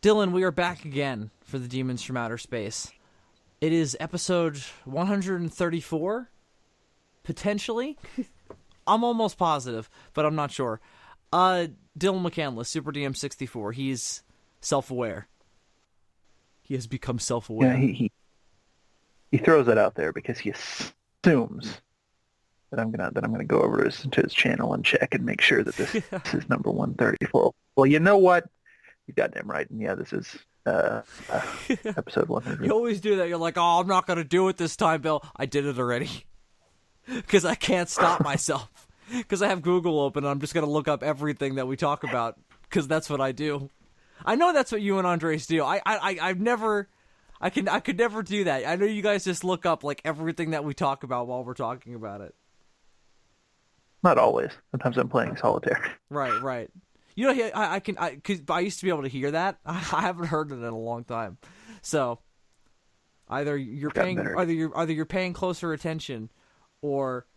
Dylan, we are back again for the Demons from Outer Space. It is episode 134, potentially. I'm almost positive, but I'm not sure. Dylan McCandless, Super DM 64. He's self-aware. He has become self-aware. Yeah, he throws it out there because he assumes that I'm gonna go over to his channel and check and make sure that this is number 134. Well, you know what? You're goddamn right. And yeah, this is episode 100. You always do that. You're like, oh, I'm not going to do it this time, Bill. I did it already. Because I can't stop myself. Because I have Google open and I'm just going to look up everything that we talk about. Because that's what I do. I know that's what you and Andres do. I could never do that. I know you guys just look up like everything that we talk about while we're talking about it. Not always. Sometimes I'm playing solitaire. Right. You know, because I used to be able to hear that. I haven't heard it in a long time. So either you're paying closer attention, or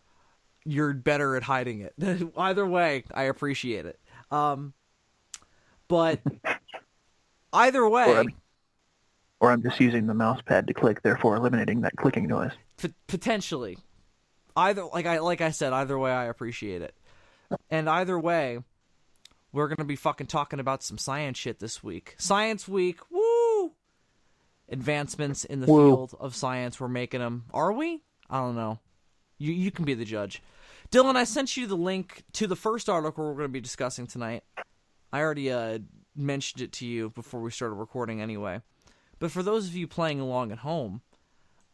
you're better at hiding it. Either way, I appreciate it. But either way, or I'm just using the mouse pad to click, therefore eliminating that clicking noise. Potentially, either like I said, either way, I appreciate it, and either way. We're going to be fucking talking about some science shit this week. Science Week, woo! Advancements in the field of science, we're making them. Are we? I don't know. You can be the judge. Dylan, I sent you the link to the first article we're going to be discussing tonight. I already mentioned it to you before we started recording anyway. But for those of you playing along at home,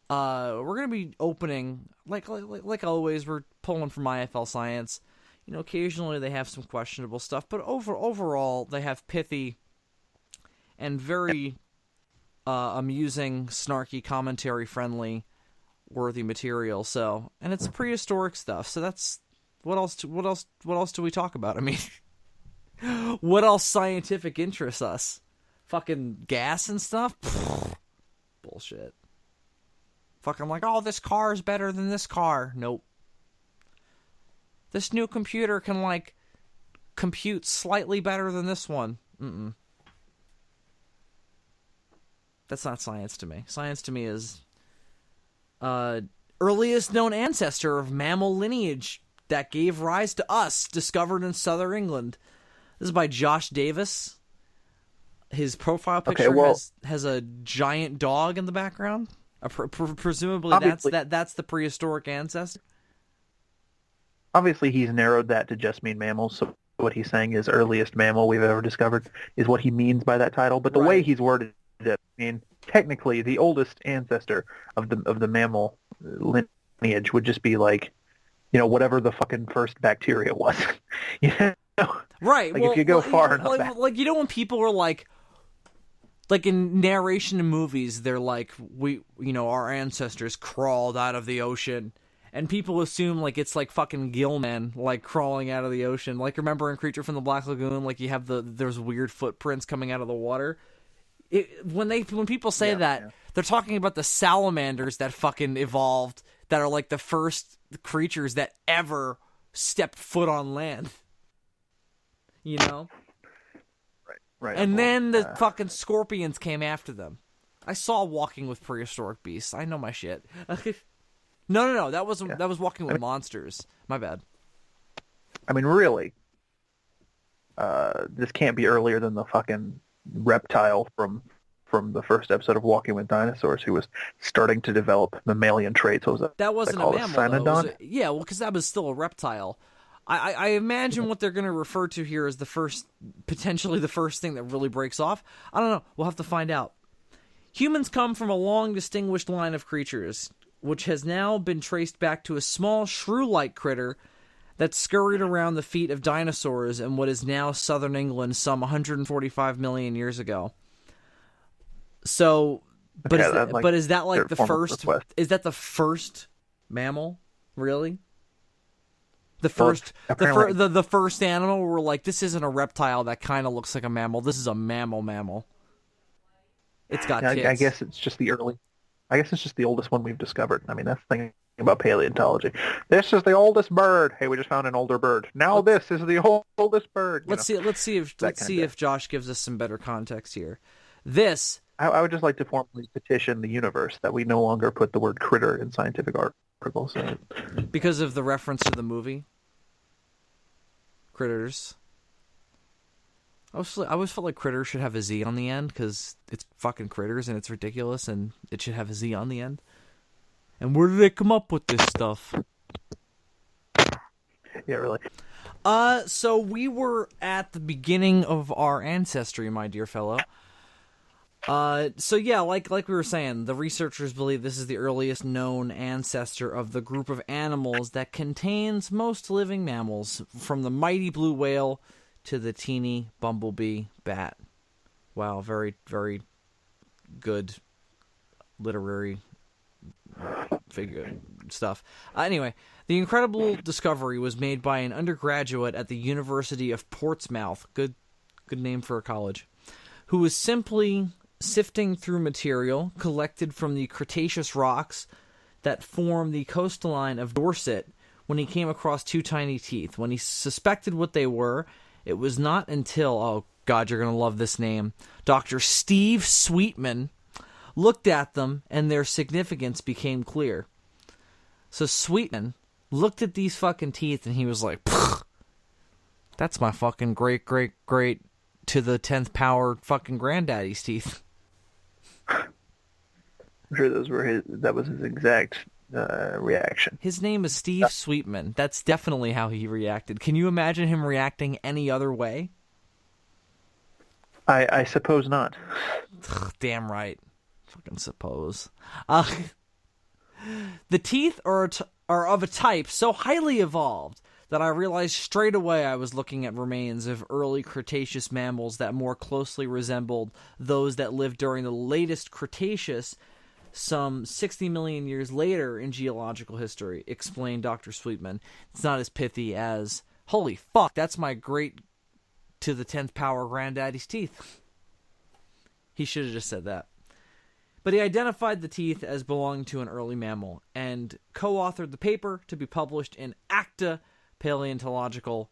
we're going to be opening, like always, we're pulling from IFL Science. You know, occasionally they have some questionable stuff, but overall they have pithy and very amusing, snarky, commentary-friendly, worthy material. So, and it's prehistoric stuff. So that's what else do we talk about? I mean, what else scientific interests us? Fucking gas and stuff? Pfft, bullshit. Fucking like, oh, this car is better than this car. Nope. This new computer can, like, compute slightly better than this one. Mm-mm. That's not science to me. Science to me is earliest known ancestor of mammal lineage that gave rise to us, discovered in southern England. This is by Josh Davis. His profile picture has a giant dog in the background. Presumably that's the prehistoric ancestor. Obviously, he's narrowed that to just mean mammals, so what he's saying is earliest mammal we've ever discovered is what he means by that title. But the way he's worded it, I mean, technically, the oldest ancestor of the mammal lineage would just be like, you know, whatever the fucking first bacteria was. You know? Right. Like, if you go far enough back. Like, you know when people are like in narration in movies, they're like, our ancestors crawled out of the ocean. And people assume, like, it's, like, fucking Gillman, like, crawling out of the ocean. Like, remember in Creature from the Black Lagoon, like, you have there's weird footprints coming out of the water? When people say that, they're talking about the salamanders that fucking evolved, that are, like, the first creatures that ever stepped foot on land. You know? Right. And then the fucking scorpions came after them. I saw Walking with Prehistoric Beasts. I know my shit. No. That was Walking with Monsters. My bad. I mean, really, this can't be earlier than the fucking reptile from the first episode of Walking with Dinosaurs, who was starting to develop mammalian traits. What was that? That wasn't a mammal, though. Because that was still a reptile. I imagine what they're going to refer to here as potentially the first thing that really breaks off. I don't know. We'll have to find out. Humans come from a long, distinguished line of creatures, which has now been traced back to a small shrew-like critter that scurried around the feet of dinosaurs in what is now southern England some 145 million years ago. So, is that like the first? Is that the first mammal? Really? The first animal where we're like, this isn't a reptile that kind of looks like a mammal. This is a mammal. It's got tits. I guess it's just the oldest one we've discovered. I mean, that's the thing about paleontology. This is the oldest bird. Hey, we just found an older bird. Now Let's this is the oldest bird. let's see That kind of. if Josh gives us some better context here. This I would just like to formally petition the universe that we no longer put the word critter in scientific articles. because of the reference to the movie Critters. I always felt like Critters should have a Z on the end because it's fucking critters and it's ridiculous and it should have a Z on the end. And where did they come up with this stuff? Yeah, really. So we were at the beginning of our ancestry, my dear fellow. So yeah, like we were saying, the researchers believe this is the earliest known ancestor of the group of animals that contains most living mammals, from the mighty blue whale to the teeny bumblebee bat. Wow, very, very good literary figure stuff. Anyway, the incredible discovery was made by an undergraduate at the University of Portsmouth. Good name for a college. Who was simply sifting through material collected from the Cretaceous rocks that form the coastline of Dorset when he came across two tiny teeth. When he suspected what they were, it was not until, oh God, you're going to love this name, Dr. Steve Sweetman looked at them and their significance became clear. So Sweetman looked at these fucking teeth and he was like, that's my fucking great to the 10th power fucking granddaddy's teeth. I'm sure that was his exact reaction. His name is Steve Sweetman. That's definitely how he reacted. Can you imagine him reacting any other way? I suppose not. Damn right. Fucking suppose. The teeth are of a type so highly evolved that I realized straight away I was looking at remains of early Cretaceous mammals that more closely resembled those that lived during the latest Cretaceous, some 60 million years later in geological history, explained Dr. Sweetman. It's not as pithy as, holy fuck, that's my great to the 10th power granddaddy's teeth. He should have just said that. But he identified the teeth as belonging to an early mammal and co-authored the paper to be published in Acta Paleontological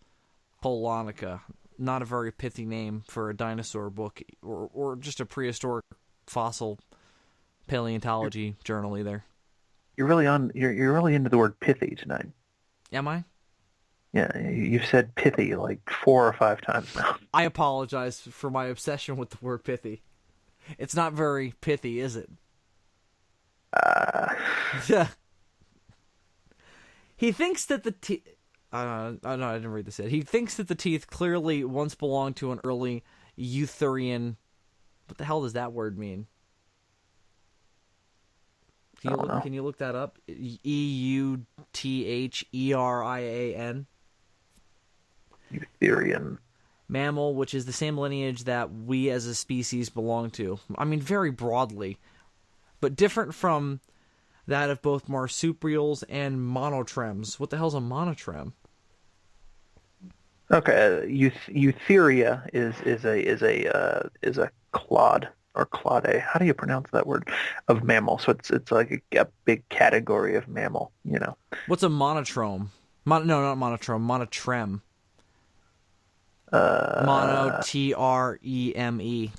Polonica. Not a very pithy name for a dinosaur book or just a prehistoric fossil paleontology journal either. You're really into the word pithy tonight. Am I? Yeah, you've said pithy like 4 or 5 times now. I apologize for my obsession with the word pithy. It's not very pithy, is it? Yeah. He thinks that the teeth... no, I didn't read this yet. He thinks that the teeth clearly once belonged to an early Eutherian... What the hell does that word mean? Can you look that up? Eutherian? Eutherian. Mammal, which is the same lineage that we as a species belong to. I mean, very broadly. But different from that of both marsupials and monotremes. What the hell's a monotreme? Okay, Eutheria is a clade or clade. How do you pronounce that word? Of mammal. So it's like a big category of mammal. You know. What's a monotreme? No, not monotreme. Monotreme. Monotreme.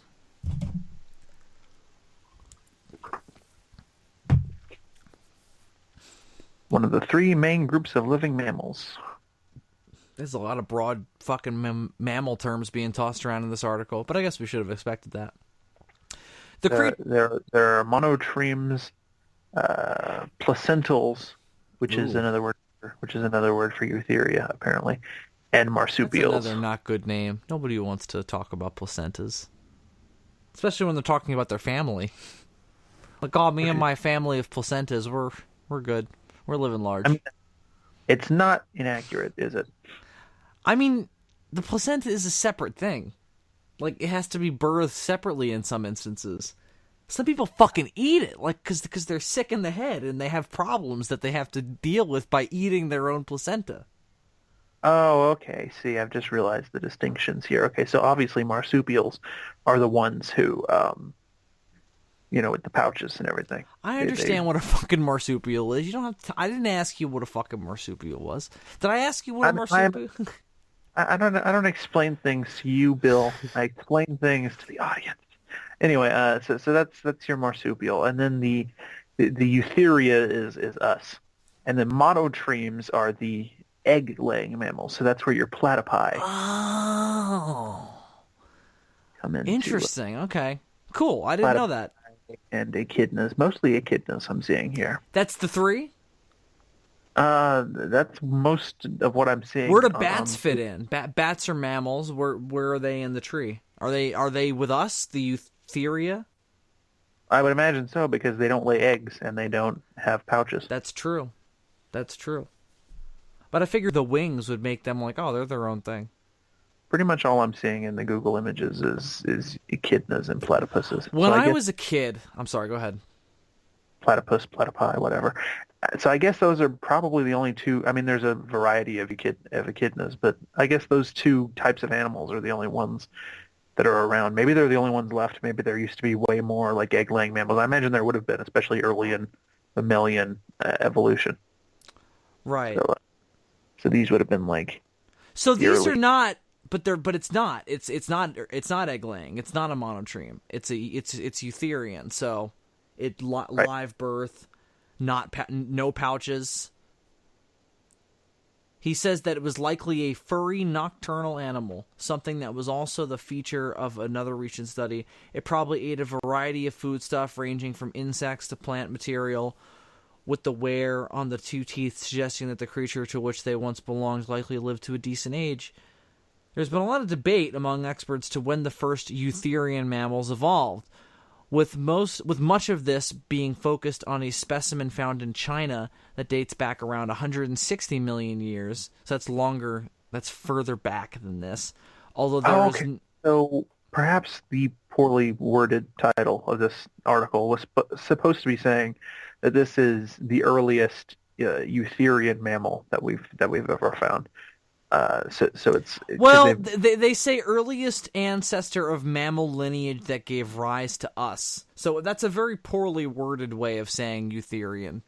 One of the 3 main groups of living mammals. There's a lot of broad fucking mammal terms being tossed around in this article, but I guess we should have expected that. There are monotremes, placentals, which is another word for Eutheria, apparently, and marsupials. That's another not good name. Nobody wants to talk about placentas, especially when they're talking about their family. Like, oh, me and my family of placentas, we're good. We're living large. I mean, it's not inaccurate, is it? I mean, the placenta is a separate thing. Like, it has to be birthed separately in some instances. Some people fucking eat it, like, because they're sick in the head and they have problems that they have to deal with by eating their own placenta. Oh, okay. See, I've just realized the distinctions here. Okay, so obviously marsupials are the ones who with the pouches and everything. I understand what a fucking marsupial is. You don't have to, I didn't ask you what a fucking marsupial was. Did I ask you what a marsupial? I don't explain things to you, Bill. I explain things to the audience. Anyway, so that's your marsupial, and then the eutheria is us, and then monotremes are the egg-laying mammals. So that's where your platypi come into. Interesting. Okay, cool. I didn't know that. And echidnas, mostly echidnas, I'm seeing here. That's the three. That's most of what I'm seeing. Where do bats fit in? Bats are mammals. Where are they in the tree? Are they with us? The eutheria? I would imagine so, because they don't lay eggs and they don't have pouches. That's true. But I figured the wings would make them like, oh, they're their own thing. Pretty much all I'm seeing in the Google images is echidnas and platypuses. When I was a kid, I'm sorry, go ahead. Platypus, platypi, whatever. So I guess those are probably the only two. I mean, there's a variety of echidnas, but I guess those two types of animals are the only ones that are around. Maybe they're the only ones left. Maybe there used to be way more like egg-laying mammals. I imagine there would have been, especially early in mammalian evolution. Right. So these would have been like. So these are not, but it's not. It's not egg-laying. It's not a monotreme. It's eutherian. So live birth, no pouches. He says that it was likely a furry nocturnal animal, something that was also the feature of another recent study. It probably ate a variety of foodstuff ranging from insects to plant material, with the wear on the two teeth suggesting that the creature to which they once belonged likely lived to a decent age. There's been a lot of debate among experts to when the first eutherian mammals evolved, with much of this being focused on a specimen found in China that dates back around 160 million years. So that's further back than this. Although So perhaps the poorly worded title of this article was supposed to be saying that this is the earliest eutherian mammal that we've ever found. They say earliest ancestor of mammal lineage that gave rise to us. So that's a very poorly worded way of saying eutherian.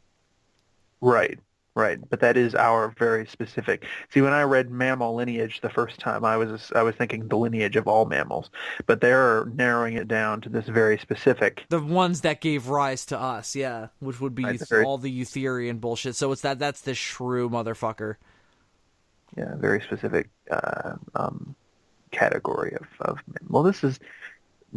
Right. But that is our very specific. See, when I read mammal lineage the first time, I was thinking the lineage of all mammals, but they're narrowing it down to this very specific. The ones that gave rise to us, yeah, which would be all the eutherian bullshit. So that's the shrew motherfucker. Yeah, very specific category of. Well, this is.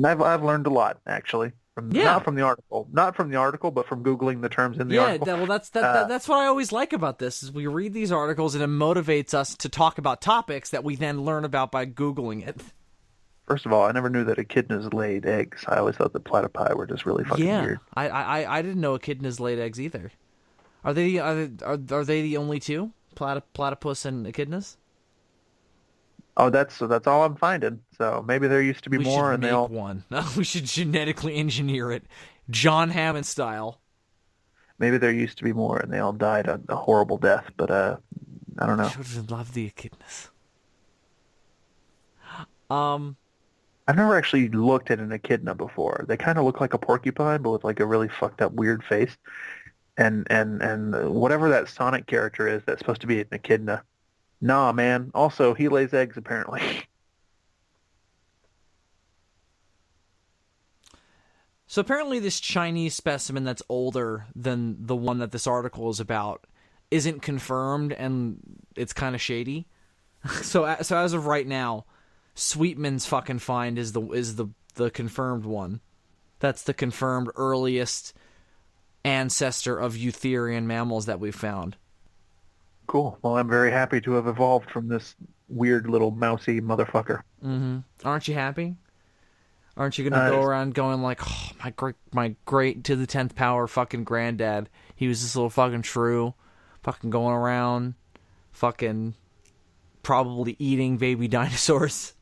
I've learned a lot actually. Not from the article, but from googling the terms in the article. Yeah, well, that's what I always like about this is we read these articles and it motivates us to talk about topics that we then learn about by googling it. First of all, I never knew that echidnas laid eggs. I always thought that platypi were just really fucking weird. I didn't know echidnas laid eggs either. Are they the only two? Platypus and echidnas? Oh, that's all I'm finding. So maybe there used to be more, and they all. One. We should genetically engineer it, John Hammond style. Maybe there used to be more, and they all died a horrible death. But I don't know. I should love the echidnas. I've never actually looked at an echidna before. They kind of look like a porcupine, but with like a really fucked up weird face. And whatever that Sonic character is that's supposed to be an echidna. Nah, man. Also, he lays eggs, apparently. So apparently this Chinese specimen that's older than the one that this article is about isn't confirmed, and it's kind of shady. So as of right now, Sweetman's fucking find is the confirmed one. That's the confirmed earliest ancestor of eutherian mammals that we've found. Cool. Well, I'm very happy to have evolved from this weird little mousy motherfucker. Mm-hmm. Aren't you happy? Aren't you gonna go around going like, oh, my great to the 10th power fucking granddad, he was this little fucking shrew, fucking going around, fucking probably eating baby dinosaurs.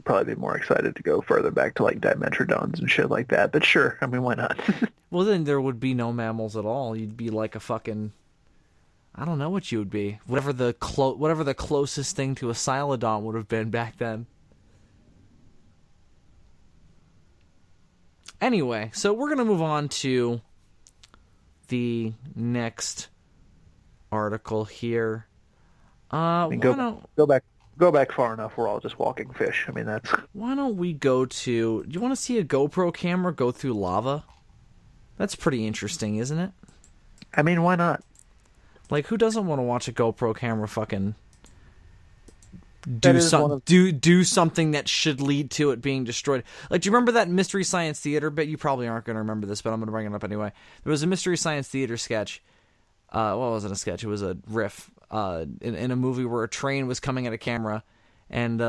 Probably be more excited to go further back to like Dimetrodons and shit like that, but sure, I mean, why not? Well, then there would be no mammals at all. You'd be like a fucking, I don't know what you would be. Whatever the closest thing to a Silodon would have been back then. Anyway, so we're going to move on to the next article here. Go back far enough. We're all just walking fish. I mean, that's. Why don't we go to? Do you want to see a GoPro camera go through lava? That's pretty interesting, isn't it? I mean, why not? Like, who doesn't want to watch a GoPro camera fucking do something that should lead to it being destroyed? Like, do you remember that Mystery Science Theater bit? You probably aren't going to remember this, but I'm going to bring it up anyway. There was a Mystery Science Theater sketch. Well, it wasn't a sketch. It was a riff in a movie where a train was coming at a camera, and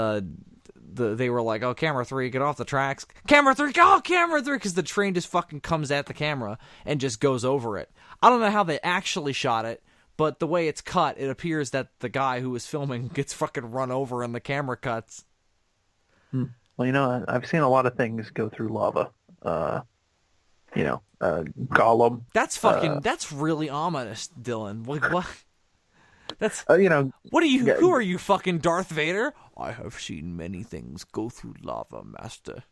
they were like, "Oh, camera 3, get off the tracks. Camera 3, go, camera 3," because the train just fucking comes at the camera and just goes over it. I don't know how they actually shot it, but the way it's cut, it appears that the guy who was filming gets fucking run over and the camera cuts. Well, you know, I've seen a lot of things go through lava. Gollum. That's really ominous, Dylan. Like, what? That's What are you? Who are you, fucking Darth Vader? I have seen many things go through lava, Master.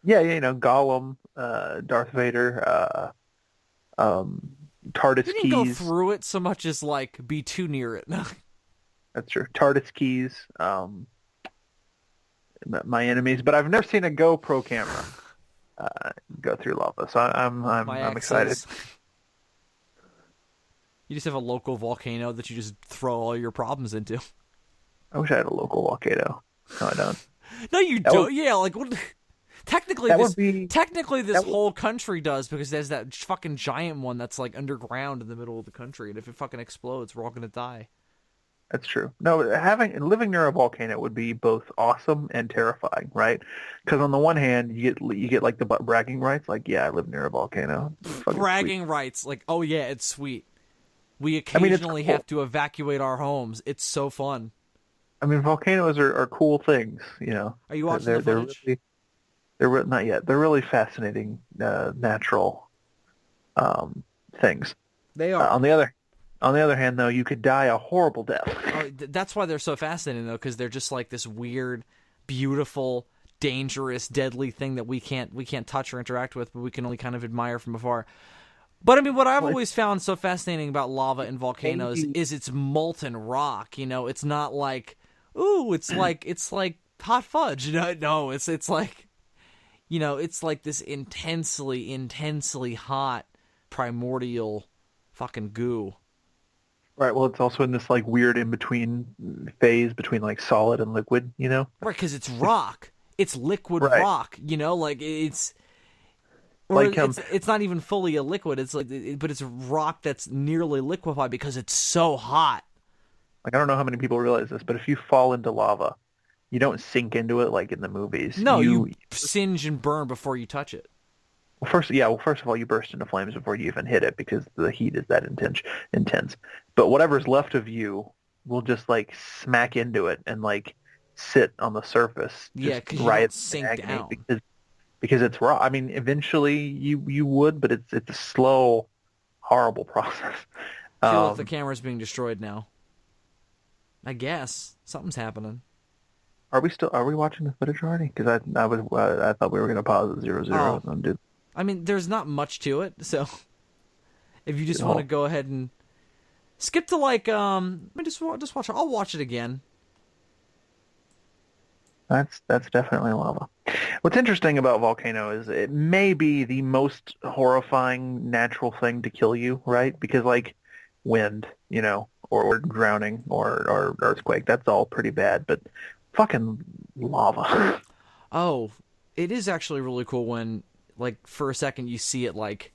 Yeah, Gollum, Darth Vader, TARDIS You didn't keys. go through it so much as like be too near it. That's true. TARDIS keys. My enemies, but I've never seen a GoPro camera go through lava, so I'm excited. You just have a local volcano that you just throw all your problems into. I wish I had a local volcano. No, I don't. No, you don't. Yeah, like what? Technically, this whole country does, because there's that fucking giant one that's like underground in the middle of the country, and if it fucking explodes, we're all gonna die. That's true. No, living near a volcano would be both awesome and terrifying, right? Because on the one hand, you get like the bragging rights, like, yeah, I live near a volcano. Bragging rights, like, oh yeah, it's sweet. We occasionally have to evacuate our homes. It's so fun. I mean, volcanoes are cool things, Are you watching the footage? They're not yet. They're really fascinating natural things. They are. On the other hand, though, you could die a horrible death. That's why they're so fascinating, though, because they're just like this weird, beautiful, dangerous, deadly thing that we can't touch or interact with, but we can only kind of admire from afar. But I mean, what I've always found so fascinating about lava and volcanoes is it's molten rock. It's not like, ooh, it's like hot fudge. No, it's like, it's like this intensely hot primordial fucking goo. Right. Well, it's also in this like weird in between phase between like solid and liquid. Right, because it's rock. It's liquid rock. Like it's. It's not even fully a liquid. It's like, but it's rock that's nearly liquefied because it's so hot. Like, I don't know how many people realize this, but if you fall into lava, you don't sink into it like in the movies. No, you singe and burn before you touch it. Well, first of all, you burst into flames before you even hit it because the heat is that intense. But whatever's left of you will just like smack into it and like sit on the surface. Yeah, because you don't sink down. Because it's raw. I mean, eventually you would, but it's a slow, horrible process. I feel like the camera's being destroyed now. I guess something's happening. Are we watching the footage already? Because I thought we were going to pause at 0-0 and undo. I mean, there's not much to it, so if you just want to go ahead and skip to like just watch it. I'll watch it again. That's definitely lava. What's interesting about volcano is it may be the most horrifying natural thing to kill you, right? Because like wind, or drowning or earthquake, that's all pretty bad. But fucking lava. Oh, it is actually really cool when, like, for a second you see it like,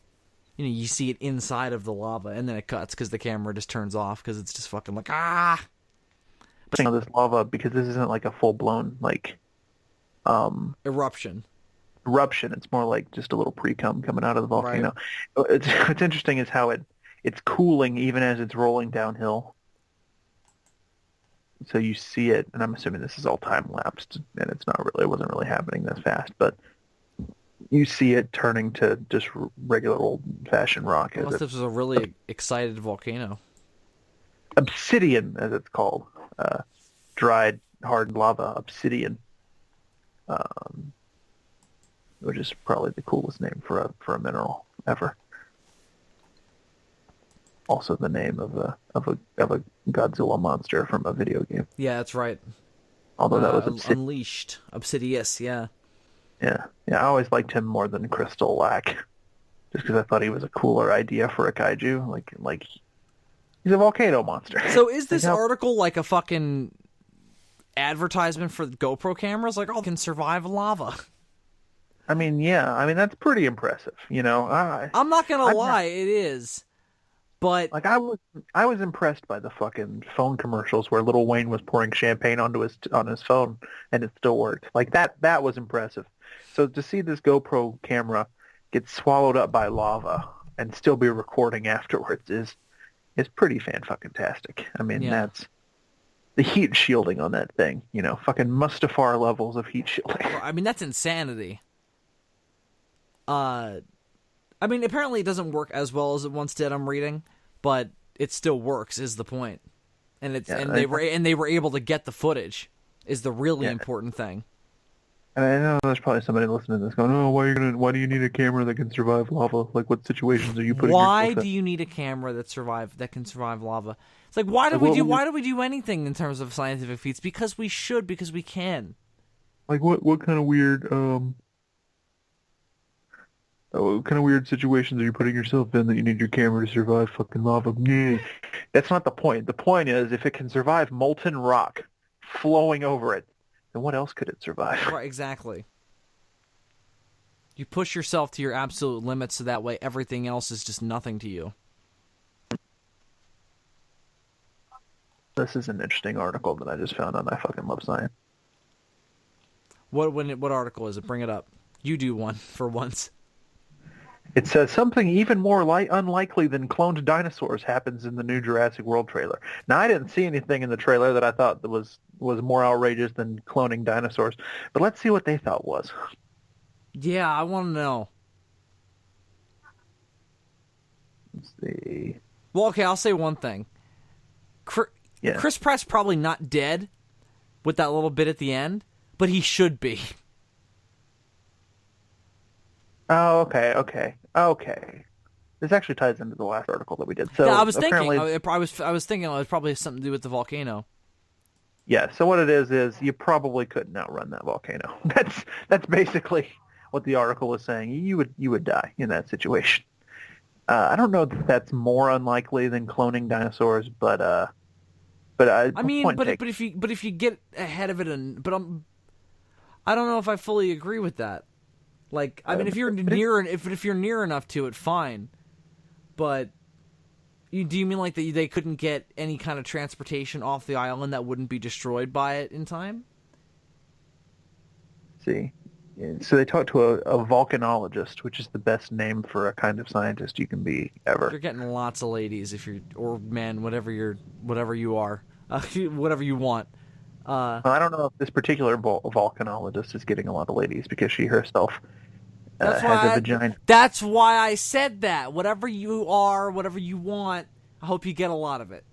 you see it inside of the lava, and then it cuts because the camera just turns off because it's just fucking like, ah. This lava, because this isn't like a full-blown like eruption. It's more like just a little pre-cum coming out of the volcano. Right. What's interesting is how it's cooling even as it's rolling downhill. So you see it, and I'm assuming this is all time-lapsed, and it wasn't really happening this fast, but you see it turning to just regular old-fashioned rock. Unless this was a really excited volcano. Obsidian, as it's called. Dried, hard lava, obsidian. which is probably the coolest name for a mineral ever. Also, the name of a Godzilla monster from a video game. Yeah, that's right. Although that was Unleashed. Obsidious, yeah. Yeah. I always liked him more than Crystal Lack, just because I thought he was a cooler idea for a kaiju. Like he's a volcano monster. So is this article like a fucking advertisement for GoPro cameras? Like, oh, can survive lava. I mean, yeah. I mean, that's pretty impressive. I'm not gonna lie, it is. But like I was impressed by the fucking phone commercials where Lil Wayne was pouring champagne on his phone and it still worked. Like that was impressive. So to see this GoPro camera get swallowed up by lava and still be recording afterwards is pretty fan-fucking-tastic. I mean, that's the heat shielding on that thing. Fucking Mustafar levels of heat shielding. I mean, that's insanity. I mean, apparently it doesn't work as well as it once did. I'm reading, but it still works. Is the point? And they were able to get the footage. Is the really important thing. And I know there's probably somebody listening to this going, "Oh, why do you need a camera that can survive lava? Like, what situations are you putting yourself in?" Why do you need a camera that can survive lava? It's like, why do we do anything in terms of scientific feats? Because we should, because we can. Like, what kind of weird what kind of weird situations are you putting yourself in that you need your camera to survive fucking lava? Yeah. That's not the point. The point is, if it can survive molten rock flowing over it, then what else could it survive? Right, exactly. You push yourself to your absolute limits so that way everything else is just nothing to you. This is an interesting article that I just found on I Fucking Love Science. What article is it? Bring it up. You do one for once. It says something even more unlikely than cloned dinosaurs happens in the new Jurassic World trailer. Now, I didn't see anything in the trailer that I thought that was more outrageous than cloning dinosaurs, but let's see what they thought was. Yeah, I want to know. Let's see. Well, okay, I'll say one thing. Chris Pratt's probably not dead with that little bit at the end, but he should be. Oh, okay. This actually ties into the last article that we did. So yeah, I was thinking it was probably something to do with the volcano. Yeah. So what it is you probably couldn't outrun that volcano. That's basically what the article is saying. You would die in that situation. I don't know if that's more unlikely than cloning dinosaurs, but if you get ahead of it, I don't know if I fully agree with that. Like, I mean, if you're near enough to it, fine. But do you mean like they couldn't get any kind of transportation off the island that wouldn't be destroyed by it in time? See, so they talked to a volcanologist, which is the best name for a kind of scientist you can be ever. You're getting lots of ladies or men, whatever you are, whatever you want. Well, I don't know if this particular volcanologist is getting a lot of ladies because she herself has a vagina. That's why I said that. Whatever you are, whatever you want, I hope you get a lot of it.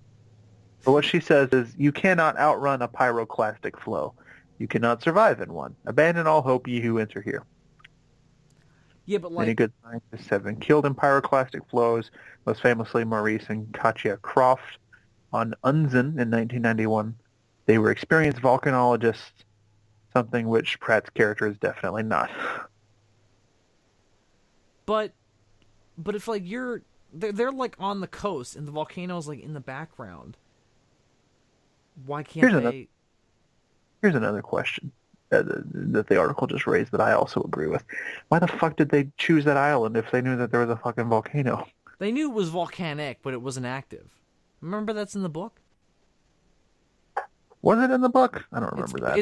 But what she says is, you cannot outrun a pyroclastic flow. You cannot survive in one. Abandon all hope, ye who enter here. Yeah, but many good scientists have been killed in pyroclastic flows, most famously Maurice and Katja Croft on Unzen in 1991. They were experienced volcanologists, something which Pratt's character is definitely not. But if like they're like on the coast and the volcano's like in the background, why can't they? Here's another question that the article just raised that I also agree with. Why the fuck did they choose that island if they knew that there was a fucking volcano? They knew it was volcanic, but it wasn't active. Remember that's in the book? Was it in the book? I don't remember that.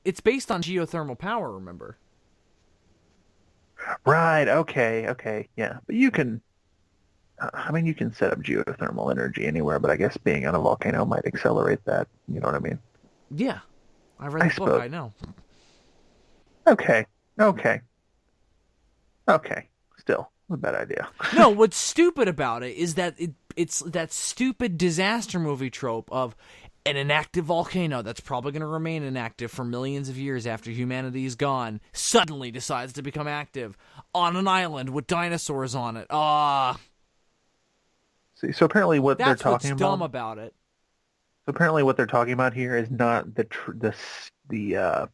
It's based on geothermal power, remember? Right, okay, yeah. But you can set up geothermal energy anywhere, but I guess being on a volcano might accelerate that. You know what I mean? Yeah. I read the book, I know. Okay. Still, a bad idea. No, what's stupid about it is that it's that stupid disaster movie trope of an inactive volcano that's probably going to remain inactive for millions of years after humanity is gone suddenly decides to become active on an island with dinosaurs on it. See, so apparently what they're That's talking what's about. dumb about it. So apparently what they're talking about here is not the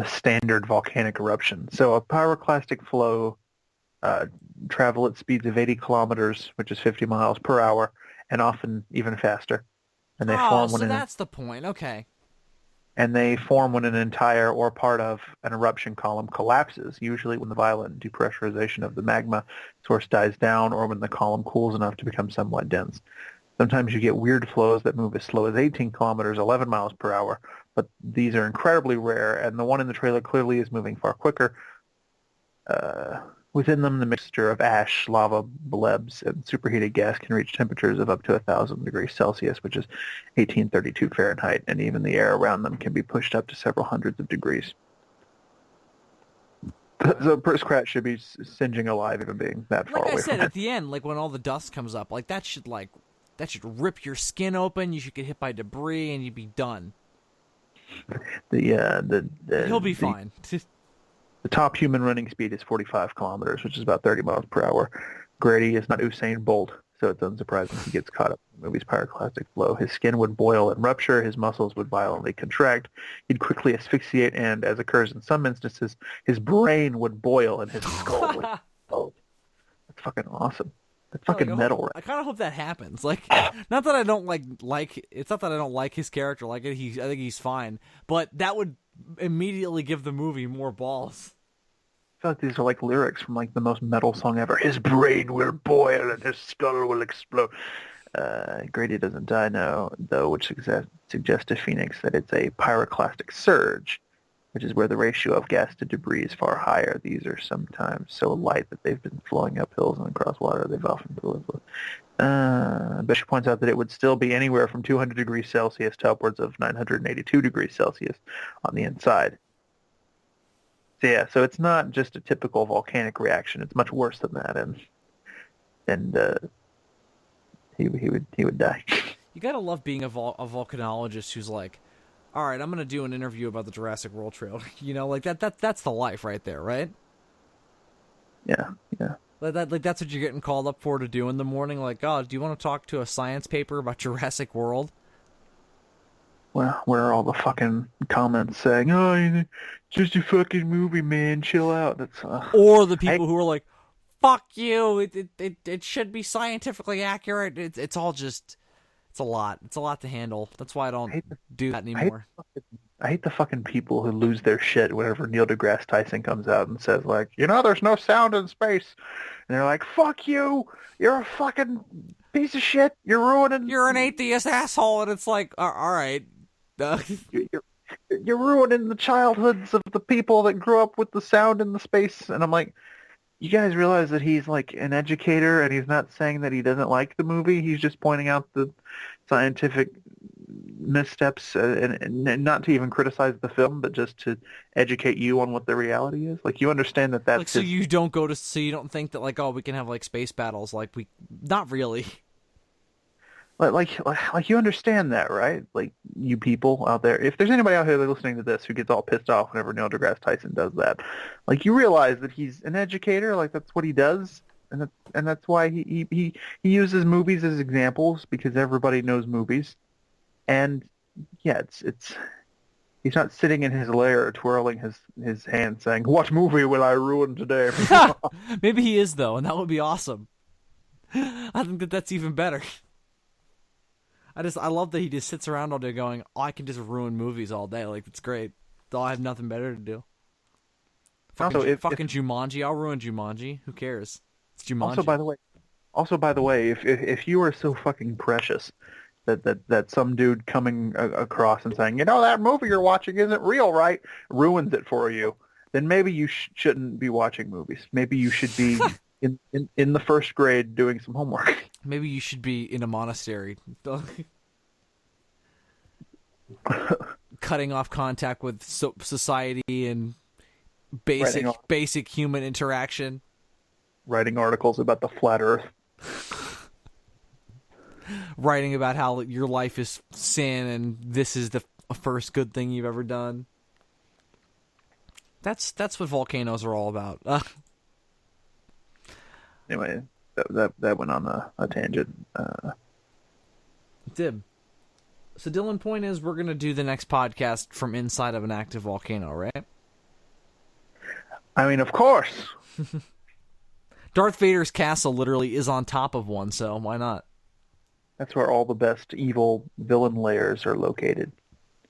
standard volcanic eruption. So a pyroclastic flow travel at speeds of 80 kilometers, which is 50 miles per hour, and often even faster. And they form So that's the point. Okay. and they form when an entire or part of an eruption column collapses, usually when the violent depressurization of the magma source dies down or when the column cools enough to become somewhat dense. Sometimes you get weird flows that move as slow as 18 kilometers, 11 miles per hour, but these are incredibly rare, and the one in the trailer clearly is moving far quicker. Within them, the mixture of ash, lava, blebs, and superheated gas can reach temperatures of up to 1,000 degrees Celsius, which is 1832 Fahrenheit, and even the air around them can be pushed up to several hundreds of degrees. So Pratt should be singeing alive even being that far away from it. Like I said, at the end, like when all the dust comes up, like that should rip your skin open. You should get hit by debris, and you'd be done. He'll be fine. The top human running speed is 45 kilometers, which is about 30 miles per hour. Grady is not Usain Bolt, so it's unsurprising he gets caught up in the movie's pyroclastic flow. His skin would boil and rupture, his muscles would violently contract, he'd quickly asphyxiate, and, as occurs in some instances, his brain would boil and his skull would explode. That's fucking awesome. That's fucking metal, right? I kind of hope that happens. Like, not that I don't like. It's not that I don't like his character. Like, I think he's fine. But that would immediately give the movie more balls. I feel like these are like lyrics from like the most metal song ever. His brain will boil and his skull will explode. Grady doesn't die now, though, which suggests to Phoenix that it's a pyroclastic surge, which is where the ratio of gas to debris is far higher. These are sometimes so light that they've been flowing up hills and across water they've often been lived with. But she points out that it would still be anywhere from 200 degrees Celsius to upwards of 982 degrees Celsius on the inside. So yeah, so it's not just a typical volcanic reaction. It's much worse than that, and he would die. You gotta love being a volcanologist who's like, all right, I'm gonna do an interview about the Jurassic World Trail. You know, like that's the life right there, right? Yeah. Like that's what you're getting called up for to do in the morning. Like, oh, do you want to talk to a science paper about Jurassic World? Well, where are all the fucking comments saying, "Oh, just a fucking movie, man, chill out"? That's or the people who are like, "Fuck you! It should be scientifically accurate." It's all just, it's a lot. It's a lot to handle. That's why I don't do that anymore. I hate the fucking people who lose their shit whenever Neil deGrasse Tyson comes out and says like, there's no sound in space, and they're like, "Fuck you! You're a fucking piece of shit. You're ruining. You're an atheist asshole," and it's like, all right. You're ruining the childhoods of the people that grew up with the sound in the space. And I'm like, you guys realize that he's like an educator and he's not saying that he doesn't like the movie. He's just pointing out the scientific missteps and not to even criticize the film, but just to educate you on what the reality is. Like, you understand that that's like, so you don't think that like, oh, we can have like space battles. Like, not really. Like you understand that, right? Like, you people out there, if there's anybody out here that's listening to this who gets all pissed off whenever Neil deGrasse Tyson does that, like, you realize that he's an educator, like that's what he does, and that's why he uses movies as examples, because everybody knows movies, and yeah, it's he's not sitting in his lair twirling his hand saying, "What movie will I ruin today?" Maybe he is though, and that would be awesome. I think that's even better. I love that he just sits around all day going, oh, I can just ruin movies all day. Like, it's great. I have nothing better to do. Fucking Jumanji. I'll ruin Jumanji. Who cares? It's Jumanji. Also, by the way, if you are so fucking precious that some dude coming across and saying, that movie you're watching isn't real, right, ruins it for you, then maybe you shouldn't be watching movies. Maybe you should be in the first grade doing some homework. Maybe you should be in a monastery. Cutting off contact with society and basic human interaction. Writing articles about the flat earth. writing about how your life is sin and this is the first good thing you've ever done. That's what volcanoes are all about. Anyway, that went on a tangent. Dib. So Dylan, point is, we're gonna do the next podcast from inside of an active volcano, right? I mean, of course. Darth Vader's castle literally is on top of one, so why not? That's where all the best evil villain lairs are located.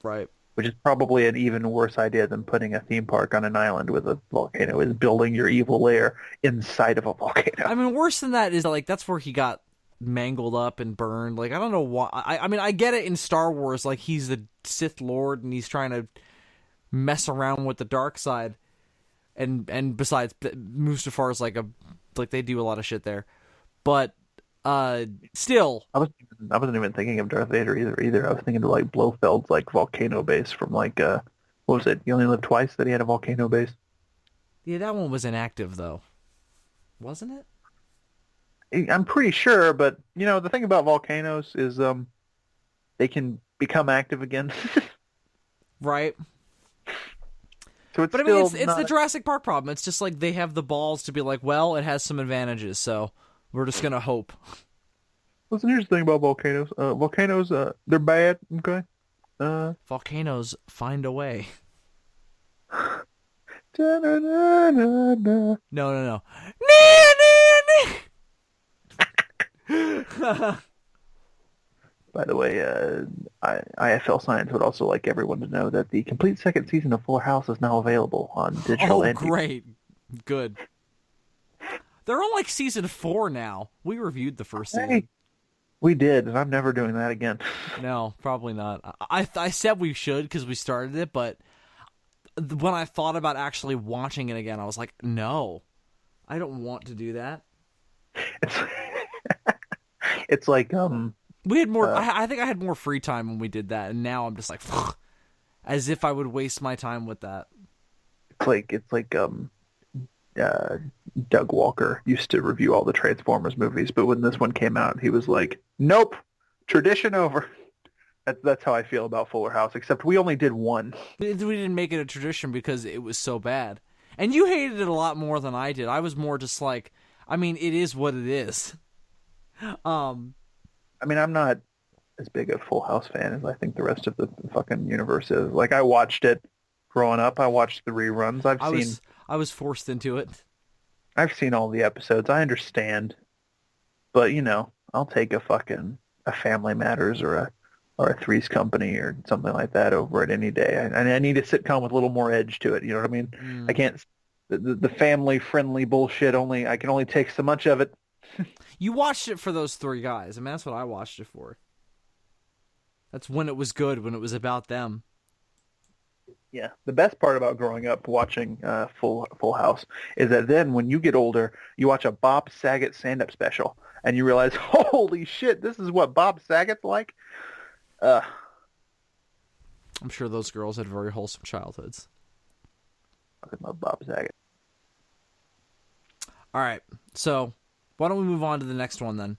Right. Which is probably an even worse idea than putting a theme park on an island with a volcano, is building your evil lair inside of a volcano. I mean, worse than that is, like, that's where he got mangled up and burned. Like, I don't know why. I mean, I get it in Star Wars, like, he's the Sith Lord and he's trying to mess around with the dark side. And besides, Mustafar's like they do a lot of shit there. But still, I wasn't even thinking of Darth Vader either. I was thinking of like Blofeld's like volcano base from like what was it? You Only Live Twice, that he had a volcano base. Yeah, that one was inactive though, wasn't it? I'm pretty sure, but you know the thing about volcanoes is they can become active again. Right. So it's but I mean, it's the Jurassic Park problem. It's just like they have the balls to be like, well, it has some advantages, so we're just gonna hope. Listen, here's the thing about volcanoes. Volcanoes, they're bad. Okay. Volcanoes find a way. No. No. By the way, IFL Science would also like everyone to know that the complete second season of Fuller House is now available on digital. Oh, great. Good. They're on like season 4 now. We reviewed the first season. Hey, we did, and I'm never doing that again. No, probably not. I said we should because we started it, but when I thought about actually watching it again, I was like, no, I don't want to do that. It's like we had more. I think I had more free time when we did that, and now I'm just like, as if I would waste my time with that. It's like Doug Walker used to review all the Transformers movies, but when this one came out, he was like, "Nope, tradition over." That's how I feel about Fuller House. Except we only did one. We didn't make it a tradition because it was so bad, and you hated it a lot more than I did. I was more just like, I mean, it is what it is. I mean, I'm not as big a Full House fan as I think the rest of the fucking universe is. Like, I watched it growing up. I watched the reruns. I was forced into it. I've seen all the episodes. I understand. But, you know, I'll take a Family Matters or a Three's Company or something like that over it any day. I need a sitcom with a little more edge to it. You know what I mean? I can't... The family-friendly bullshit, I can only take so much of it. You watched it for those three guys. I mean, that's what I watched it for. That's when it was good, when it was about them. Yeah. The best part about growing up watching Full House is that then when you get older, you watch a Bob Saget stand-up special, and you realize, holy shit, this is what Bob Saget's like? I'm sure those girls had very wholesome childhoods. I love Bob Saget. All right. So... why don't we move on to the next one then?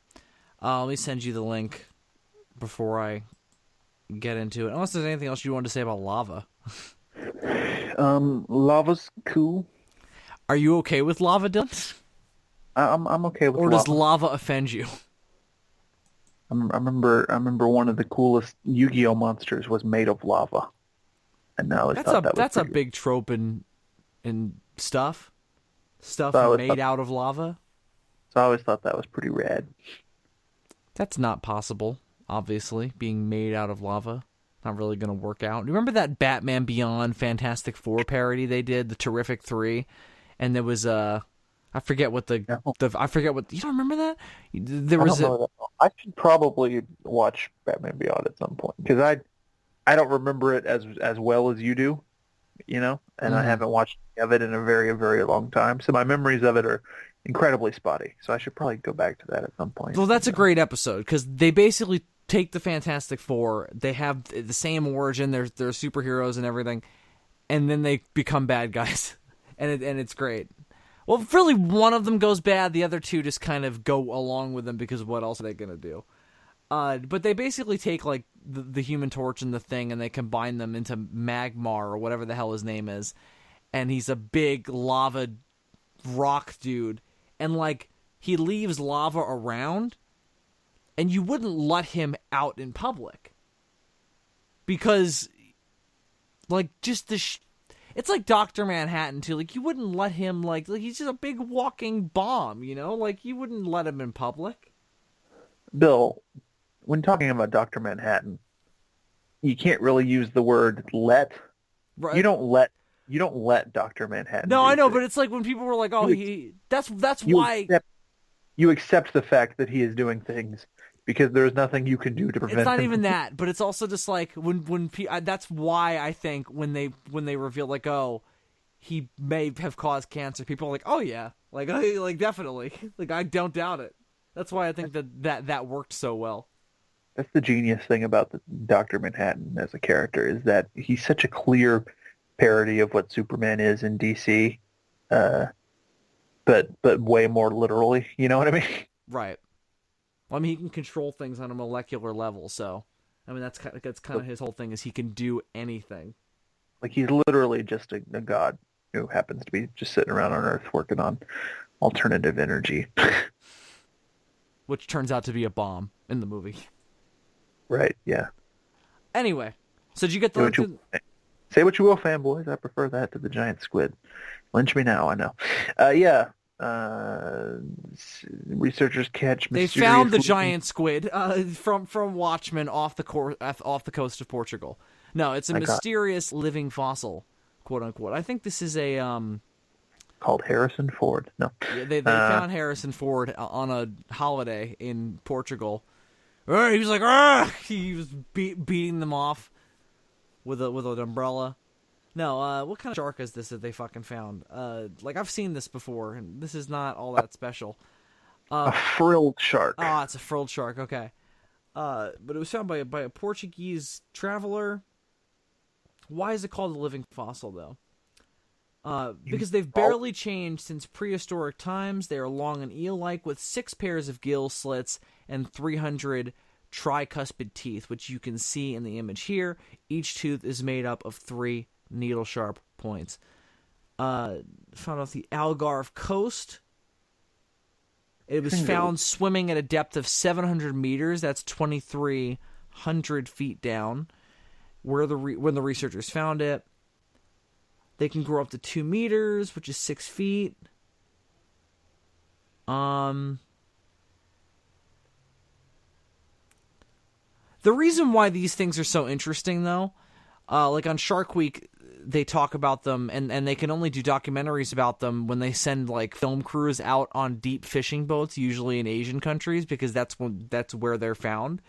Let me send you the link before I get into it. Unless there's anything else you wanted to say about lava. Lava's cool. Are you okay with lava, Dylan? I'm okay with lava. Or does lava offend you? I remember one of the coolest Yu-Gi-Oh monsters was made of lava. And I always thought that was that's a big trope in stuff. Stuff made out of lava. So I always thought that was pretty rad. That's not possible, obviously, being made out of lava. Not really going to work out. Remember that Batman Beyond Fantastic Four parody they did, the Terrific 3? And there was I forget what I forget what, you don't remember that? I should probably watch Batman Beyond at some point because I don't remember it as well as you do, you know, and I haven't watched any of it in a very, very long time. So my memories of it are incredibly spotty, so I should probably go back to that at some point. Well, that's a great episode, because they basically take the Fantastic Four, they have the same origin, they're superheroes and everything, and then they become bad guys, and it's great. Well, really, one of them goes bad, the other two just kind of go along with them, because what else are they going to do? But they basically take like the Human Torch and the Thing, and they combine them into Magmar or whatever the hell his name is, and he's a big lava rock dude, and like he leaves lava around, and you wouldn't let him out in public because, like, just it's like Dr. Manhattan too. Like, you wouldn't let him like he's just a big walking bomb, you know. Like, you wouldn't let him in public. Bill, when talking about Dr. Manhattan, you can't really use the word let. Right. You don't let Dr. Manhattan. No, I know, things. but it's like when people were like, "Oh, that's you why." You accept the fact that he is doing things because there is nothing you can do to prevent. It's not him. even that, but it's also just like when that's why I think when they reveal like, oh, he may have caused cancer, people are like, oh yeah, like definitely, like I don't doubt it. That's why I think that worked so well. That's the genius thing about the Dr. Manhattan as a character, is that he's such a clear parody of what Superman is in DC, but way more literally. You know what I mean? Right. Well, I mean, he can control things on a molecular level, so I mean that's kind of his whole thing, is he can do anything. Like, he's literally just a god who happens to be just sitting around on Earth working on alternative energy. Which turns out to be a bomb in the movie. Right, yeah. Anyway, so did you get say what you will, fanboys. I prefer that to the giant squid. Lynch me now, I know. Yeah. Researchers catch They found the giant squid from Watchmen off the coast of Portugal. No, it's a mysterious living fossil, quote unquote. I think this is a called Harrison Ford. No, yeah, they found Harrison Ford on a holiday in Portugal. He was like, he was beating them off with an umbrella. No, what kind of shark is this that they fucking found? Like, I've seen this before, and this is not all that special. A frilled shark. Ah, it's a frilled shark. Okay, but it was found by a Portuguese traveler. Why is it called a living fossil, though? Because they've barely changed since prehistoric times. They are long and eel-like with 6 pairs of gill slits and 300 tricuspid teeth, which you can see in the image here. Each tooth is made up of 3 needle-sharp points. Found off the Algarve coast. It was found swimming at a depth of 700 meters. That's 2,300 feet down. When the researchers found it. They can grow up to 2 meters, which is 6 feet. The reason why these things are so interesting, though, like on Shark Week, they talk about them, and they can only do documentaries about them when they send like film crews out on deep fishing boats, usually in Asian countries, because that's where they're found,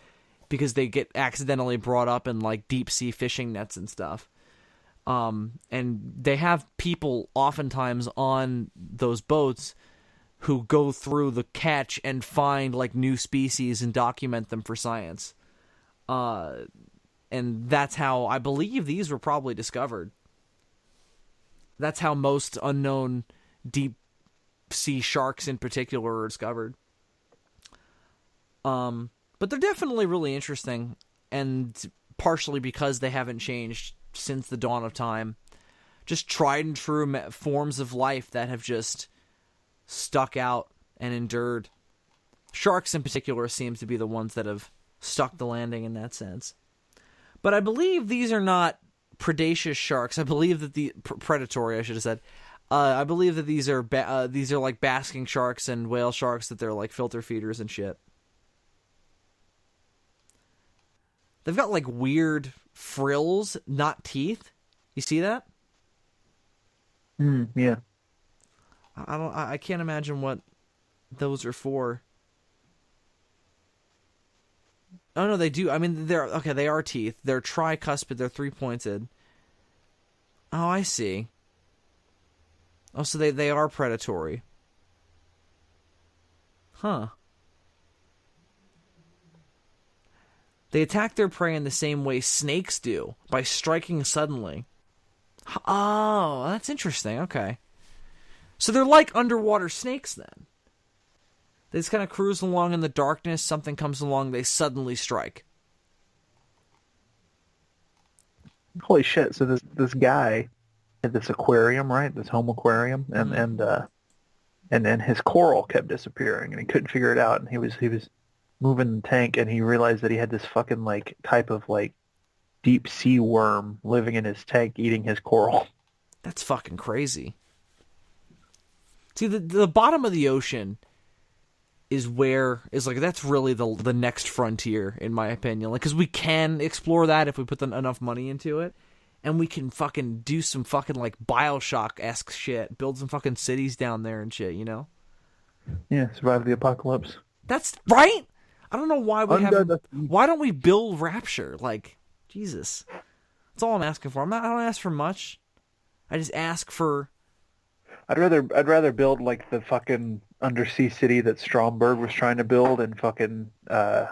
because they get accidentally brought up in like deep sea fishing nets and stuff. And they have people oftentimes on those boats who go through the catch and find like new species and document them for science. And that's how I believe these were probably discovered. That's how most unknown deep sea sharks in particular are discovered. But they're definitely really interesting, and partially because they haven't changed since the dawn of time. Just tried and true forms of life that have just stuck out and endured. Sharks in particular seem to be the ones that have stuck the landing in that sense. But I believe these are not predaceous sharks. I believe that the predatory, I should have said. I believe that these are like basking sharks and whale sharks, that they're like filter feeders and shit. They've got like weird frills, not teeth. You see that? Yeah. I can't imagine what those are for. Oh no, they do. I mean, they are teeth. They're tricuspid. They're 3-pointed. Oh, I see. Oh, so they are predatory. Huh. They attack their prey in the same way snakes do, by striking suddenly. Oh, that's interesting. Okay. So they're like underwater snakes then. They just kind of cruise along in the darkness. Something comes along. They suddenly strike. Holy shit! So this guy had this aquarium, right? This home aquarium, and then his coral kept disappearing, and he couldn't figure it out. And he was moving the tank, and he realized that he had this fucking like type of like deep sea worm living in his tank, eating his coral. That's fucking crazy. See, the bottom of the ocean is that's really the next frontier, in my opinion. Like, because we can explore that if we put enough money into it, and we can fucking do some fucking like Bioshock-esque shit, build some fucking cities down there and shit, you know? Yeah, survive the apocalypse. That's right. I don't know why we haven't. Undead. Why don't we build Rapture? Like, Jesus, that's all I'm asking for. I don't ask for much. I just ask for. I'd rather build like the fucking undersea city that Stromberg was trying to build in fucking The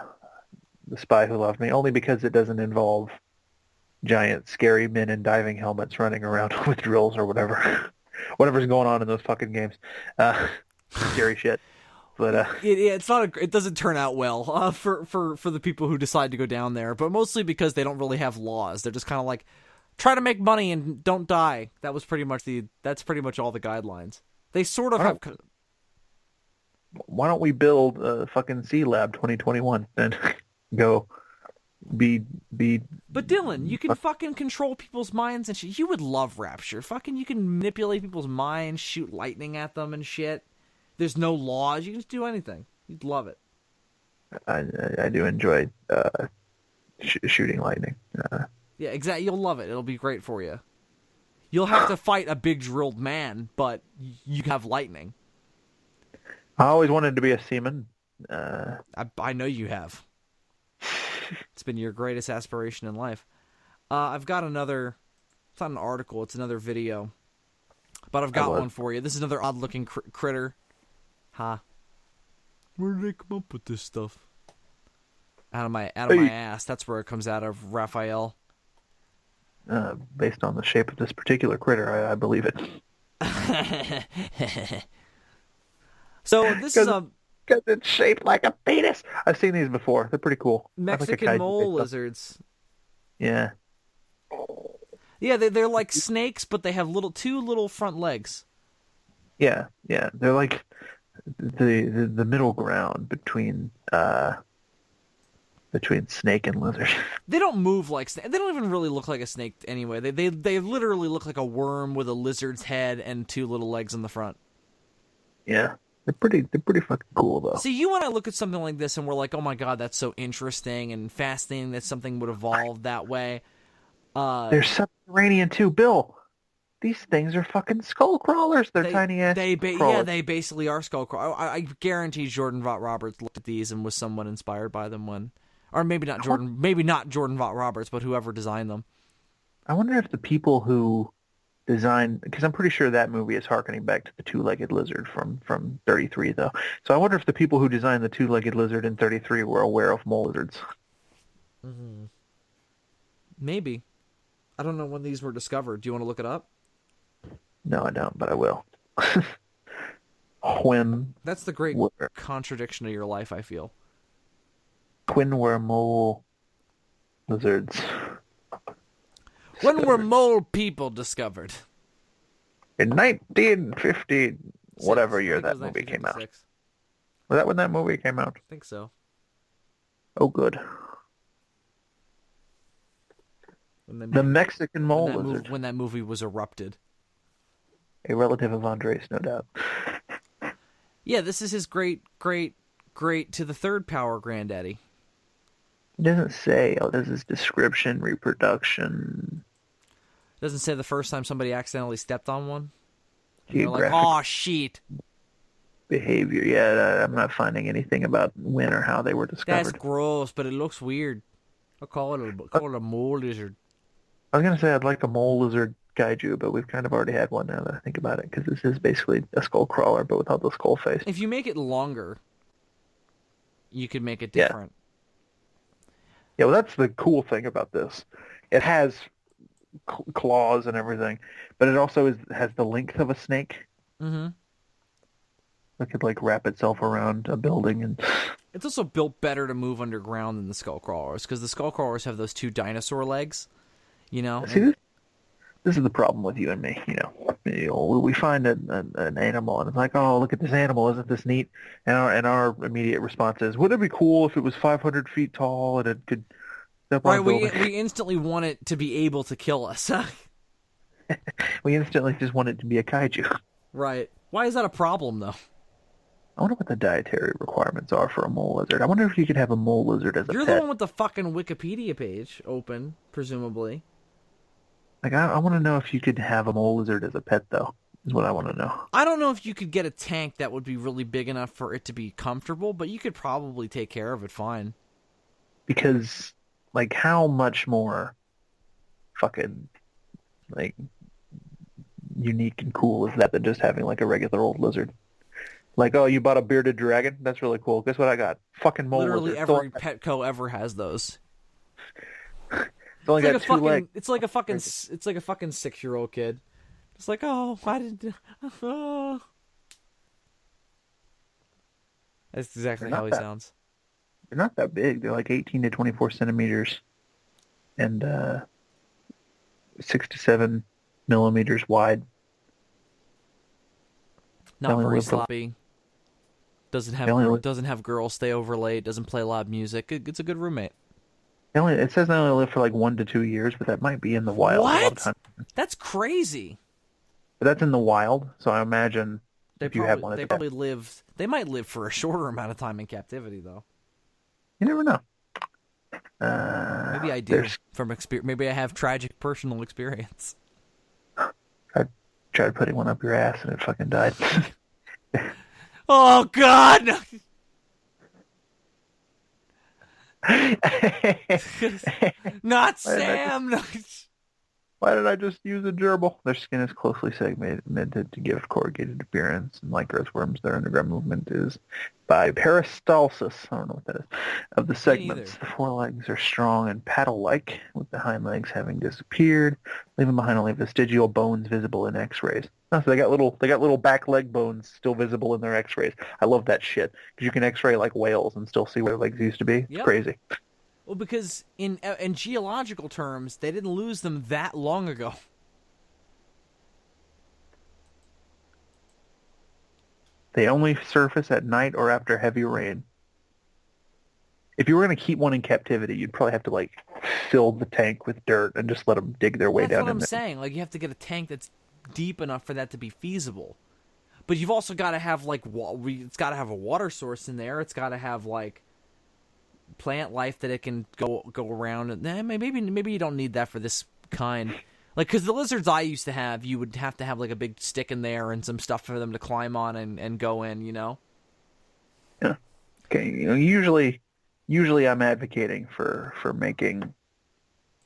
Spy Who Loved Me, only because it doesn't involve giant scary men in diving helmets running around with drills or whatever's going on in those fucking games. Scary shit. But it's not. It doesn't turn out well for the people who decide to go down there, but mostly because they don't really have laws. They're just kind of like, try to make money and don't die. That's pretty much all the guidelines. They sort of have. Why don't we build a fucking Sea Lab 2021 and go be? But Dylan, you can fucking control people's minds and shit. You would love Rapture. Fucking, you can manipulate people's minds, shoot lightning at them and shit. There's no laws. You can just do anything. You'd love it. I do enjoy shooting lightning. Yeah, exactly. You'll love it. It'll be great for you. You'll have to fight a big drilled man, but you have lightning. I always wanted to be a seaman. I know you have. It's been your greatest aspiration in life. I've got another. It's not an article. It's another video. But I've got one for you. This is another odd-looking critter. Huh? Where did they come up with this stuff? Out of my ass. That's where it comes out of, Raphael. Based on the shape of this particular critter, I believe it. So this is a... Because it's shaped like a penis. I've seen these before. They're pretty cool. Mexican mole lizards. Yeah. Yeah, they're like snakes, but they have two little front legs. Yeah. They're like the middle ground between snake and lizard. They don't move like snake. They don't even really look like a snake anyway. They literally look like a worm with a lizard's head and two little legs in the front. Yeah. They're pretty fucking cool though. See, you and I look at something like this and we're like, oh my god, that's so interesting and fascinating that something would evolve that way. They're subterranean too, Bill. These things are fucking skull crawlers. They're tiny ass. Yeah, they basically are skull crawlers. I guarantee Jordan Vaught Roberts looked at these and was somewhat inspired by them or maybe not Jordan Vaught Roberts, but whoever designed them. I wonder if the people who designed, because I'm pretty sure that movie is harkening back to the two-legged lizard from 33, though. So I wonder if the people who designed the two-legged lizard in 33 were aware of mole lizards. Mm-hmm. Maybe. I don't know when these were discovered. Do you want to look it up? No, I don't, but I will. When that's the great contradiction of your life, I feel. When were mole lizards? When were mole people discovered? In 1950, whatever year that movie came out. Was that when that movie came out? I think so. Oh, good. The Mexican mole lizard. When that movie was erupted. A relative of Andres, no doubt. Yeah, this is his great to the third power granddaddy. It doesn't say. Oh, this is description, reproduction. It doesn't say the first time somebody accidentally stepped on one. You're Geographic like, oh, shit. Behavior. Yeah, I'm not finding anything about when or how they were discovered. That's gross, but it looks weird. I'll call it a mole lizard. I was going to say I'd like a mole lizard kaiju, but we've kind of already had one now that I think about it, because this is basically a skull crawler, but without the skull face. If you make it longer, you could make it different. Yeah, well, that's the cool thing about this. It has claws and everything, but it also has the length of a snake. Mm-hmm. It could like wrap itself around a building and. It's also built better to move underground than the skull crawlers, because the skull crawlers have those two dinosaur legs, you know? See, And this is the problem with you and me. We find an animal and it's like, oh, look at this animal, isn't this neat? And our immediate response is, wouldn't it be cool if it was 500 feet tall and it could step on right, a we building? we instantly want it to be able to kill us. We instantly just want it to be a kaiju. Right. Why is that a problem, though? I wonder what the dietary requirements are for a mole lizard. I wonder if you could have a mole lizard as a You're pet. the one with the fucking Wikipedia page open, presumably. Like, I want to know if you could have a mole lizard as a pet, though, is what I want to know. I don't know if you could get a tank that would be really big enough for it to be comfortable, but you could probably take care of it fine. Because, like, how much more fucking, like, unique and cool is that than just having, like, a regular old lizard? Like, oh, you bought a bearded dragon? That's really cool. Guess what I got? Fucking mole Literally lizard. every Petco ever has those. It's only got two legs. It's like a fucking 6-year-old kid. It's like, oh, why did? Oh. That's exactly how he sounds. They're not that big. They're like 18 to 24 centimeters and 6 to 7 millimeters wide. Not very sloppy. Doesn't have girls stay over late. Doesn't play loud music. It's a good roommate. It says they only live for like 1 to 2 years, but that might be in the wild. What? A lot of times. That's crazy. But that's in the wild, so I imagine if you have one, they probably live. They might live for a shorter amount of time in captivity, though. You never know. Maybe I do from experience. Maybe I have tragic personal experience. I tried putting one up your ass and it fucking died. Oh God! Not Sam! Why did I just use a gerbil? Their skin is closely segmented to give corrugated appearance, and like earthworms, their underground movement is by peristalsis. I don't know what that is. Of the segments, the forelegs are strong and paddle-like, with the hind legs having disappeared, leaving behind only vestigial bones visible in X-rays. Oh, so they got little back leg bones still visible in their X-rays. I love that shit because you can X-ray like whales and still see where their legs used to be. It's crazy. Well, because in geological terms, they didn't lose them that long ago. They only surface at night or after heavy rain. If you were going to keep one in captivity, you'd probably have to like fill the tank with dirt and just let them dig their way down. That's what I'm saying. Like you have to get a tank that's deep enough for that to be feasible. But you've also got to have like it's got to have a water source in there. It's got to have like plant life that it can go around. And maybe you don't need that for this kind. Like, because the lizards I used to have, you would have to have like a big stick in there and some stuff for them to climb on and go in. You know. Yeah. Okay. Usually I'm advocating for making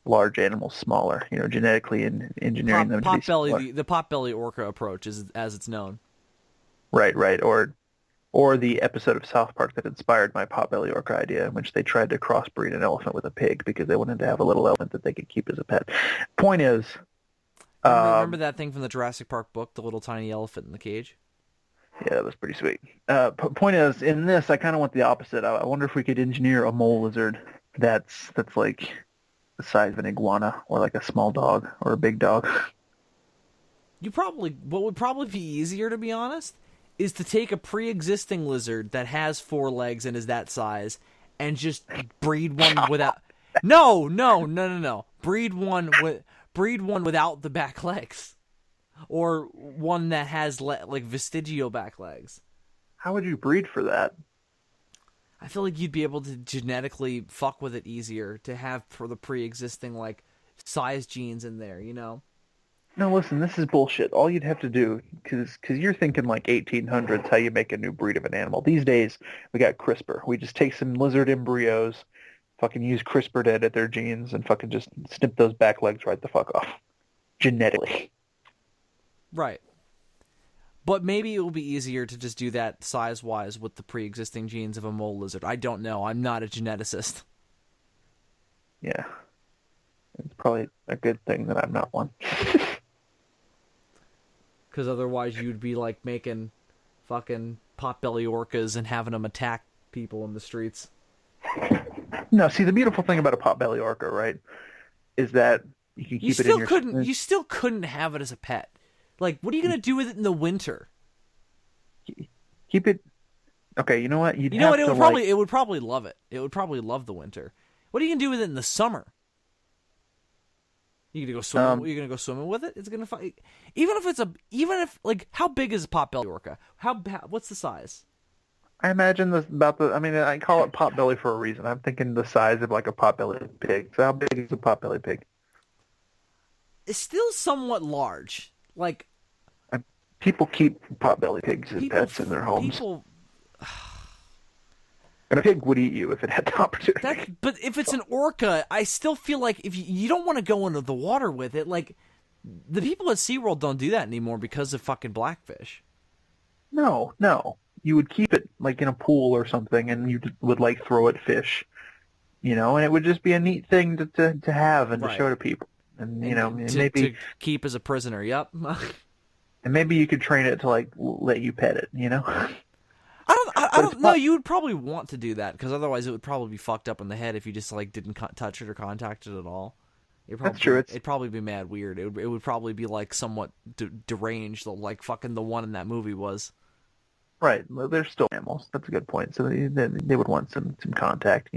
large animals smaller. Genetically and engineering them to be smaller. The potbelly orca approach is as it's known. Right. Or the episode of South Park that inspired my potbelly orca idea, in which they tried to crossbreed an elephant with a pig because they wanted to have a little elephant that they could keep as a pet. Point is... Remember that thing from the Jurassic Park book, the little tiny elephant in the cage? Yeah, that was pretty sweet. Point is, in this, I kind of want the opposite. I wonder if we could engineer a mole lizard that's like the size of an iguana, or like a small dog, or a big dog. What would probably be easier, to be honest, is to take a pre-existing lizard that has 4 legs and is that size, and just breed one without. No. Breed one without the back legs, or one that has like vestigial back legs. How would you breed for that? I feel like you'd be able to genetically fuck with it easier to have for the pre-existing like size genes in there, you know? No, listen, this is bullshit. All you'd have to do, because you're thinking like 1800s, how you make a new breed of an animal. These days, we got CRISPR. We just take some lizard embryos, fucking use CRISPR to edit their genes, and fucking just snip those back legs right the fuck off. Genetically. Right. But maybe it will be easier to just do that size-wise with the pre-existing genes of a mole lizard. I don't know. I'm not a geneticist. Yeah. It's probably a good thing that I'm not one. Because otherwise you'd be like making fucking potbelly orcas and having them attack people in the streets. No, see, the beautiful thing about a potbelly orca, right, is that you can keep it in your... You still couldn't have it as a pet. Like, what are you gonna do with it in the winter? Keep it... Okay, you know what? You know what? It would probably love it. It would probably love the winter. What are you gonna do with it in the summer? You gonna go swim? You're gonna go swimming with it? It's gonna fight. Even if like, how big is a potbelly orca? What's the size? I imagine I mean, I call it potbelly for a reason. I'm thinking the size of like a potbelly pig. So how big is a potbelly pig? It's still somewhat large. Like, people keep potbelly pigs as pets in their homes. And a pig would eat you if it had the opportunity. But if it's an orca, I still feel like if you don't want to go into the water with it, like, the people at SeaWorld don't do that anymore because of fucking blackfish. No. You would keep it like in a pool or something, and you would like throw it fish, and it would just be a neat thing to have and to show to people. And maybe to keep as a prisoner. Yep. And maybe you could train it to like let you pet it. I don't know. You would probably want to do that because otherwise it would probably be fucked up in the head if you just like didn't touch it or contact it at all. That's true. It'd probably be mad weird. It would probably be like somewhat deranged, like fucking the one in that movie was. Right. Well, they're still mammals. That's a good point. So they would want some contact.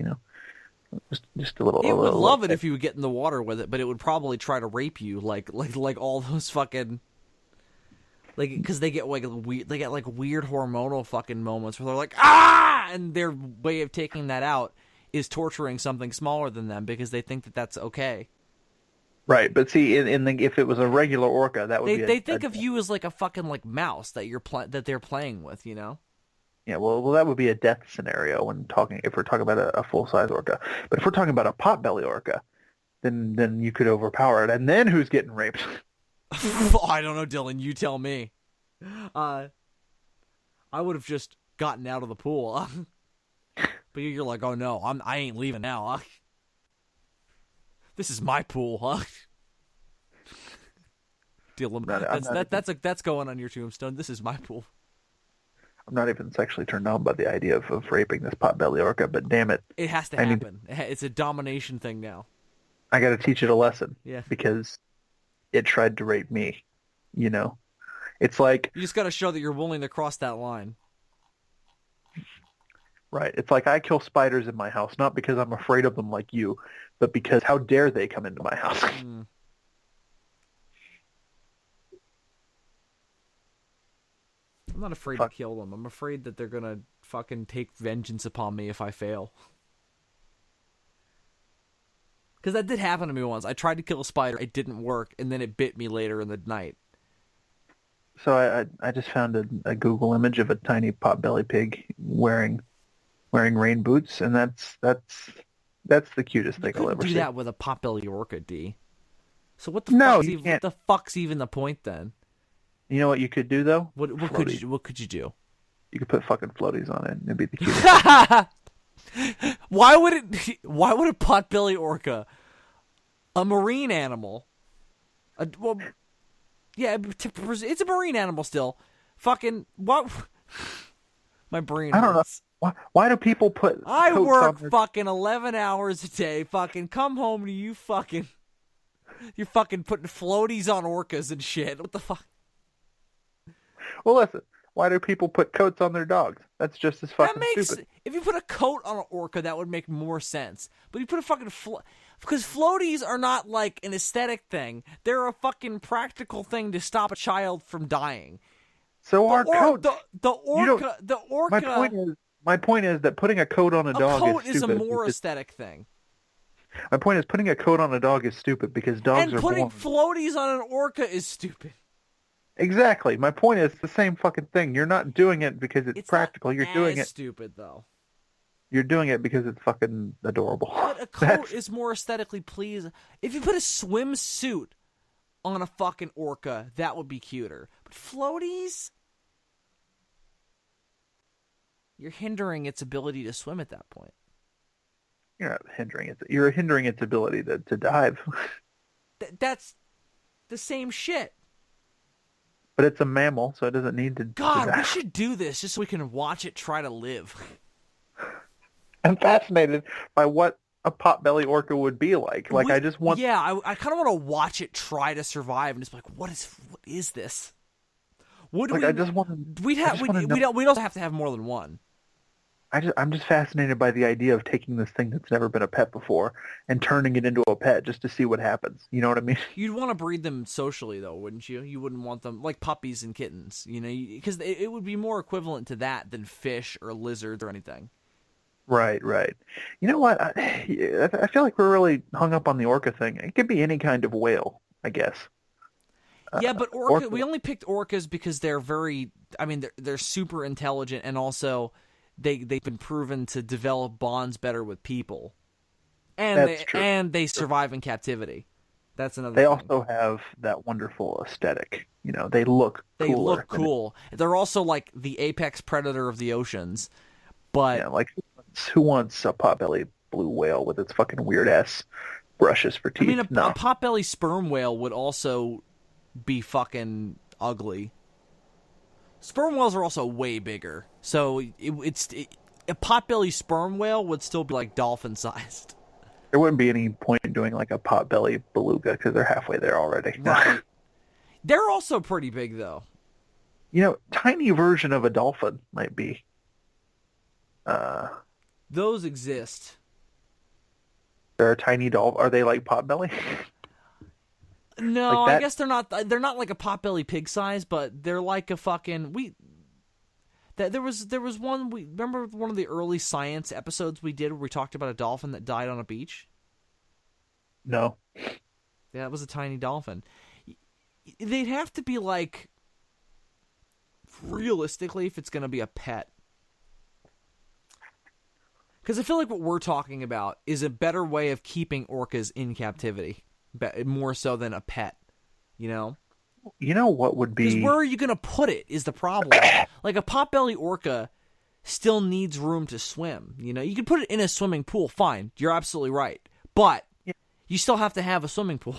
Just a little. It would love it if you would get in the water with it, but it would probably try to rape you, like all those fucking. Like, because they get weird hormonal fucking moments where they're like, ah! And their way of taking that out is torturing something smaller than them because they think that that's okay. Right, but see, if it was a regular orca, that would be... They think of you as like a fucking like mouse that they're playing with, Yeah, well, that would be a death scenario if we're talking about a full-size orca. But if we're talking about a potbelly orca, then you could overpower it, and then who's getting raped? I don't know, Dylan. You tell me. I would have just gotten out of the pool. But you're like, oh no, I ain't leaving now. This is my pool, huh? Dylan, that's going on your tombstone. This is my pool. I'm not even sexually turned on by the idea of raping this potbelly orca, but damn it. It has to happen. It's a domination thing now. I got to teach it a lesson. Yeah. Because it tried to rape me, It's like... You just got to show that you're willing to cross that line. Right. It's like I kill spiders in my house, not because I'm afraid of them like you, but because how dare they come into my house? I'm not afraid to kill them. I'm afraid that they're going to fucking take vengeance upon me if I fail. Because that did happen to me once. I tried to kill a spider, it didn't work, and then it bit me later in the night. So I just found a Google image of a tiny potbelly pig wearing rain boots, and that's the cutest thing I'll ever see. You do that with a potbelly orca, D. So what the fuck's even the point then? You know what you could do though? What could you do? You could put fucking floaties on it, and it'd be the cutest. Why would a potbelly orca, a marine animal, it's a marine animal still, fucking what? My brain. I don't know. Why do people put? I work fucking 11 hours a day. Fucking come home to you. You're fucking putting floaties on orcas and shit. What the fuck? Well, listen. Why do people put coats on their dogs? That's just as fucking stupid. If you put a coat on an orca, that would make more sense. But you put a fucking because floaties are not like an aesthetic thing. They're a fucking practical thing to stop a child from dying. So our coat. The orca. My point is that putting a coat on a dog is stupid. A more aesthetic thing. My point is putting a coat on a dog is stupid because dogs are born. And putting floaties on an orca is stupid. Exactly. My point is the same fucking thing. You're not doing it because it's practical. You're doing it stupid though. You're doing it because it's fucking adorable. But a coat is more aesthetically pleasing. If you put a swimsuit on a fucking orca, that would be cuter. But floaties, you're hindering its ability to swim at that point. You're not hindering it. You're hindering its ability to dive. That's the same shit. but it's a mammal, so it doesn't need to. God, we should do this just so we can watch it try to live. I'm fascinated by what a potbelly orca would be like. Like, I just want. Yeah, I kind of want to watch it try to survive and just be like, what is this? Would like, we? I just want. We'd also have to have more than one. I'm just fascinated by the idea of taking this thing that's never been a pet before and turning it into a pet just to see what happens. You know what I mean? You'd want to breed them socially, though, wouldn't you? You wouldn't want them like puppies and kittens, you know, because it would be more equivalent to that than fish or lizards or anything. Right. You know what? I feel like we're really hung up on the orca thing. It could be any kind of whale, I guess. Yeah, but orca. We only picked orcas because they're very. I mean, they're super intelligent, and also they've been proven to develop bonds better with people, and they survive in captivity. That's another. They thing. also have that wonderful aesthetic. You know, they look. They look cool. They're also like the apex predator of the oceans. But yeah, like who wants a potbelly blue whale with its fucking weird ass brushes for teeth? I mean, a No. potbelly sperm whale would also be fucking ugly. Sperm whales are also way bigger, so a potbelly sperm whale would still be like dolphin sized. There wouldn't be any point in doing like a potbelly beluga because they're halfway there already. Right. They're also pretty big, though. You know, tiny version of a dolphin might be. Those exist. They're a tiny dolphin. Are they like potbelly? No, like that? I guess they're not. They're not like a potbelly pig size, but they're like a fucking There was one. We remember one of the early science episodes we did where we talked about a dolphin that died on a beach. No. Yeah, it was a tiny dolphin. They'd have to be like, realistically, if it's going to be a pet. Because I feel like what we're talking about is a better way of keeping orcas in captivity, more so than a pet, you know? You know what would be... Because where are you going to put it is the problem. Like, a potbelly orca still needs room to swim, you know? You can put it in a swimming pool, fine. You're absolutely right. But you still have to have a swimming pool.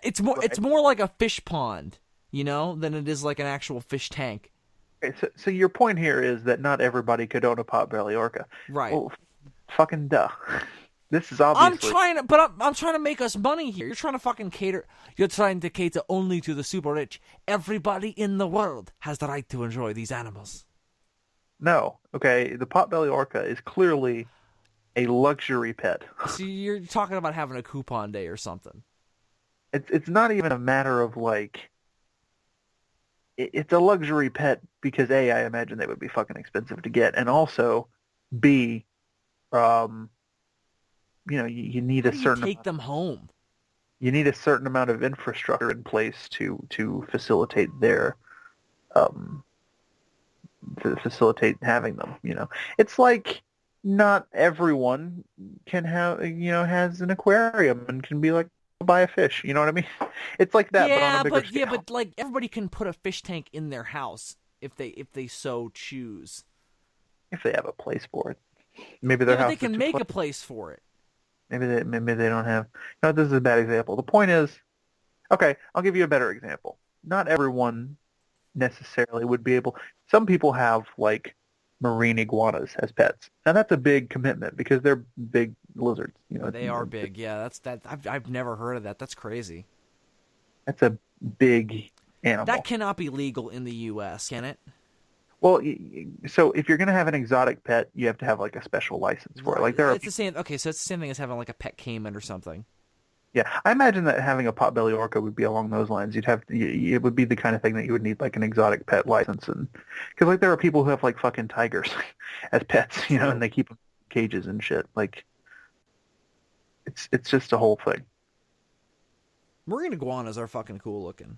It's more like a fish pond, you know, than it is like an actual fish tank. Okay, so your point here is that not everybody could own a potbelly orca. Right. Well, fucking duh. This is obviously... I'm trying to make us money here. You're trying to fucking cater. You're trying to cater only to the super rich. Everybody in the world has the right to enjoy these animals. No. Okay, the potbelly orca is clearly a luxury pet. See, you're talking about having a coupon day or something. It's not even a matter of like... It's a luxury pet because A, I imagine they would be fucking expensive to get, and also B, you know, you need a certain... take them home. You need a certain amount of infrastructure in place to facilitate their, to facilitate having them. You know, it's like not everyone can have, you know, has an aquarium and can be like, buy a fish. You know what I mean? It's like that, but on a bigger scale. But like everybody can put a fish tank in their house if they so choose. If they have a place for it, maybe their house. They can make a place for it. Maybe they don't have. No, this is a bad example. The point is, okay, I'll give you a better example. Not everyone necessarily would be able. Some people have like marine iguanas as pets, and that's a big commitment because they're big lizards. You know, they are big. Yeah, I've never heard of that. That's crazy. That's a big animal. That cannot be legal in the U.S., can it? Well, so if you're going to have an exotic pet, you have to have like a special license for it. Like it's the same. Okay, so it's the same thing as having like a pet caiman or something. Yeah, I imagine that having a potbelly orca would be along those lines. It would be the kind of thing that you would need like an exotic pet license, and because like there are people who have like fucking tigers as pets, you know, and they keep them in cages and shit. Like, it's just a whole thing. Marine iguanas are fucking cool looking.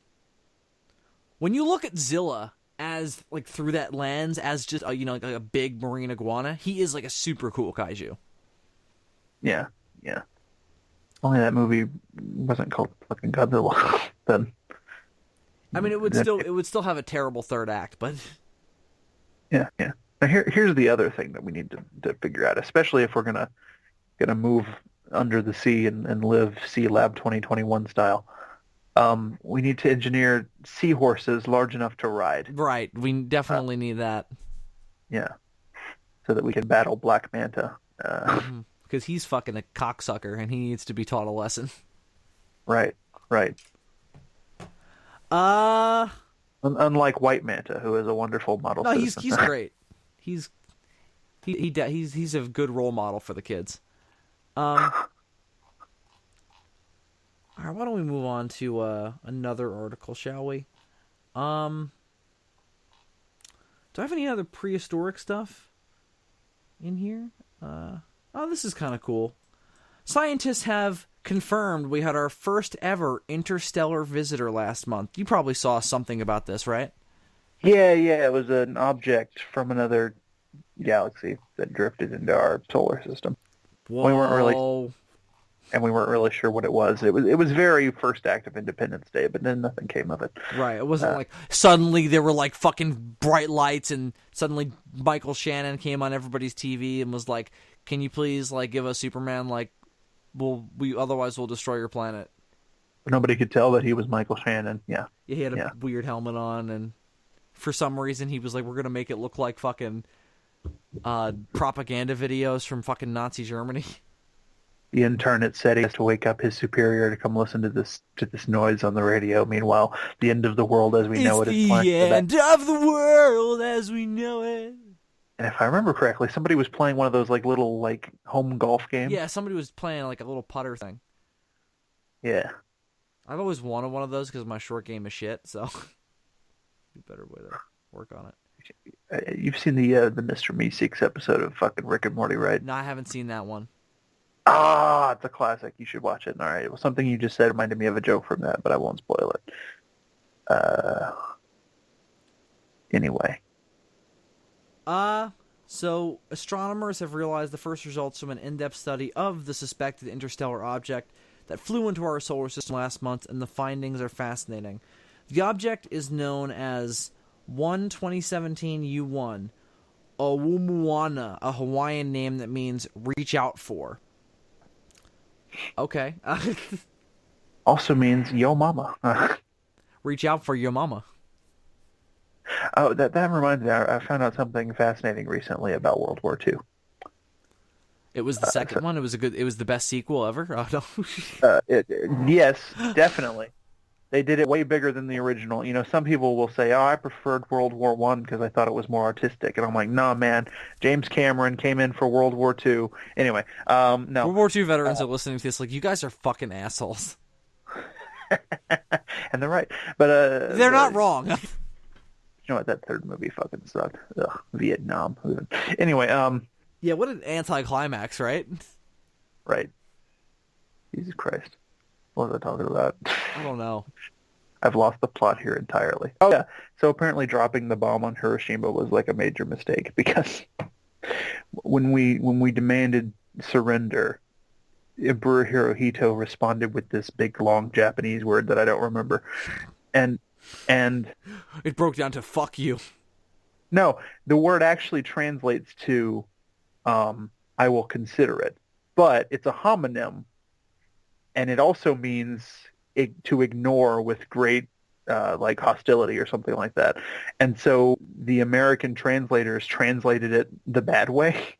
When you look at Zilla as like through that lens as just you know like a big marine iguana, he is like a super cool kaiju. Yeah. Only that movie wasn't called fucking Godzilla. Then, I mean, it would still have a terrible third act, but yeah. Now here's the other thing that we need to figure out, especially if we're gonna move under the sea and live Sea Lab 2021 style. We need to engineer seahorses large enough to ride. Right. We definitely need that. Yeah, so that we can battle Black Manta. Because he's fucking a cocksucker and he needs to be taught a lesson. Right, right. Uh Unlike White Manta, who is a wonderful model no, citizen. he's great. He's a good role model for the kids. All right, why don't we move on to another article, shall we? Do I have any other prehistoric stuff in here? Oh, this is kind of cool. Scientists have confirmed we had our first ever interstellar visitor last month. You probably saw something about this, right? Yeah, it was an object from another galaxy that drifted into our solar system. Whoa. We weren't really sure what it was. It was very first act of Independence Day, but then nothing came of it. Right. It wasn't like suddenly there were like fucking bright lights and suddenly Michael Shannon came on everybody's TV and was like, "Can you please like give us Superman? Like, otherwise we'll destroy your planet." Nobody could tell that he was Michael Shannon. Yeah. He had a weird helmet on, and for some reason he was like, "We're gonna make it look like fucking propaganda videos from fucking Nazi Germany." The intern at SETI has to wake up his superior to come listen to this noise on the radio. Meanwhile, the end of the world as we know it is playing. The end of the world as we know it. And if I remember correctly, somebody was playing one of those like little like home golf games. Yeah, somebody was playing like a little putter thing. Yeah. I've always wanted one of those because my short game is shit, so be a better way to work on it. You've seen the Mr. Meeseeks episode of fucking Rick and Morty, right? No, I haven't seen that one. Ah, it's a classic. You should watch it. All right. Well, something you just said reminded me of a joke from that, but I won't spoil it. Anyway. So astronomers have realized the first results from an in-depth study of the suspected interstellar object that flew into our solar system last month, and the findings are fascinating. The object is known as 2017 U1 Oumuamua, a Hawaiian name that means reach out for. Okay. Also means yo mama. Reach out for your mama. Oh, that reminds me. I found out something fascinating recently about World War II. It was the second one. It was the best sequel ever. Oh, no. Yes, definitely. They did it way bigger than the original. You know, some people will say, "Oh, I preferred World War One because I thought it was more artistic," and I'm like, "Nah, man. James Cameron came in for World War II." Anyway, no. World War II veterans are listening to this like, you guys are fucking assholes. And they're right, but they're not wrong. You know what? That third movie fucking sucked. Ugh, Vietnam. Anyway, yeah, what an anticlimax, right? Right. Jesus Christ. What was I talking about? I don't know. I've lost the plot here entirely. Oh, yeah. So apparently dropping the bomb on Hiroshima was like a major mistake because when we demanded surrender, Emperor Hirohito responded with this big, long Japanese word that I don't remember. And it broke down to "fuck you." No, the word actually translates to "I will consider it," but it's a homonym, and it also means to ignore with great like hostility or something like that. And so the American translators translated it the bad way,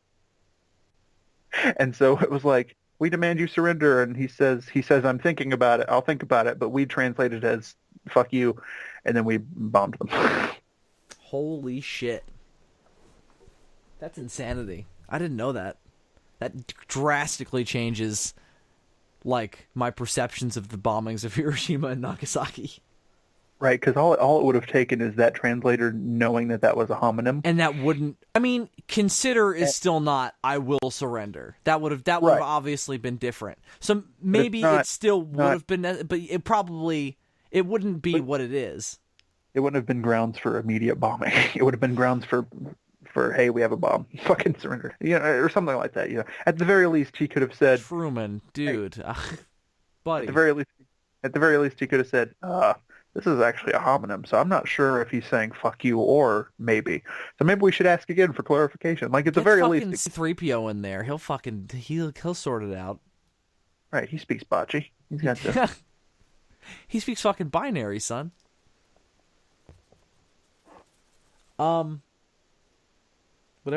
and so it was like, "We demand you surrender," and he says, "I'm thinking about it. I'll think about it," but we translated it as "fuck you," and then we bombed them. Holy shit. That's insanity. I didn't know that. That drastically changes, like, my perceptions of the bombings of Hiroshima and Nagasaki. Right, because all it would have taken is that translator knowing that was a homonym. And that wouldn't... I mean, consider is still not "I will surrender." That would have obviously been different. So maybe it still would have been... But it probably... It wouldn't be what it is. It wouldn't have been grounds for immediate bombing. It would have been grounds for hey, we have a bomb, fucking surrender, or something like that. At the very least, he could have said, Truman, dude, hey, buddy. At the very least, he could have said, this is actually a homonym, so I'm not sure if he's saying "fuck you" or maybe. So maybe we should ask again for clarification. Like, at the very least, C-3PO in there. He'll sort it out. Right, he speaks bocce. He's got this. He speaks fucking binary, son. Whatever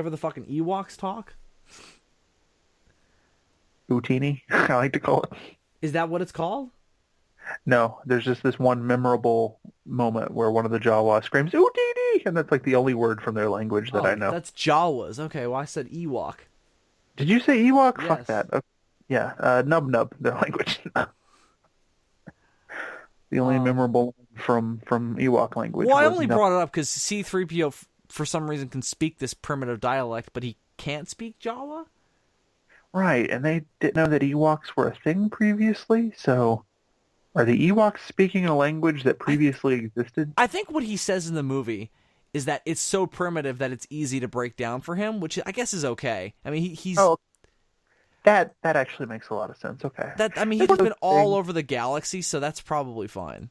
the fucking Ewoks talk. Utini, I like to call it. Is that what it's called? No, there's just this one memorable moment where one of the Jawa screams Utini, and that's like the only word from their language that I know. That's Jawas. Okay, well I said Ewok. Did you say Ewok? Yes. Fuck that. Yeah, Nub Nub, their language. The only memorable from Ewok language. Well, I was only Nub. brought it up because C-3PO for some reason can speak this primitive dialect, but he can't speak Jawa? Right, and they didn't know that Ewoks were a thing previously, so are the Ewoks speaking a language that previously existed? I think what he says in the movie is that it's so primitive that it's easy to break down for him, which I guess is okay. I mean, he's... Oh, that actually makes a lot of sense, okay. He's been all over the galaxy, so that's probably fine.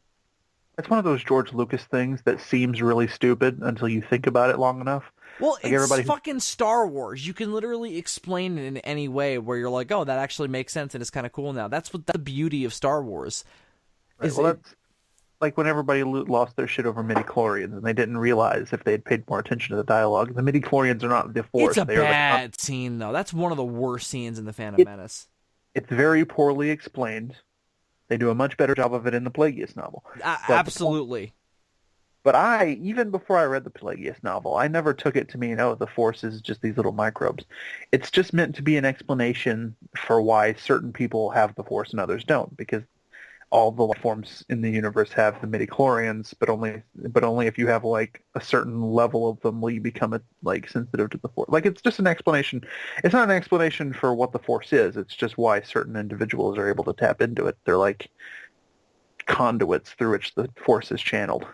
It's one of those George Lucas things that seems really stupid until you think about it long enough. Well, like it's fucking Star Wars. You can literally explain it in any way where you're like, oh, that actually makes sense and it's kind of cool now. That's the beauty of Star Wars. Right, well, that's like when everybody lost their shit over midichlorians and they didn't realize if they had paid more attention to the dialogue. The midichlorians are not the Force. It's a bad scene, though. That's one of the worst scenes in The Phantom Menace. It's very poorly explained. They do a much better job of it in the Plagueis novel. Absolutely. But even before I read the Plagueis novel, I never took it to mean, oh, the Force is just these little microbes. It's just meant to be an explanation for why certain people have the Force and others don't, because all the life forms in the universe have the midichlorians, but only if you have like a certain level of them will you become sensitive to the Force. Like, it's just an explanation. It's not an explanation for what the Force is. It's just why certain individuals are able to tap into it. They're like conduits through which the Force is channeled.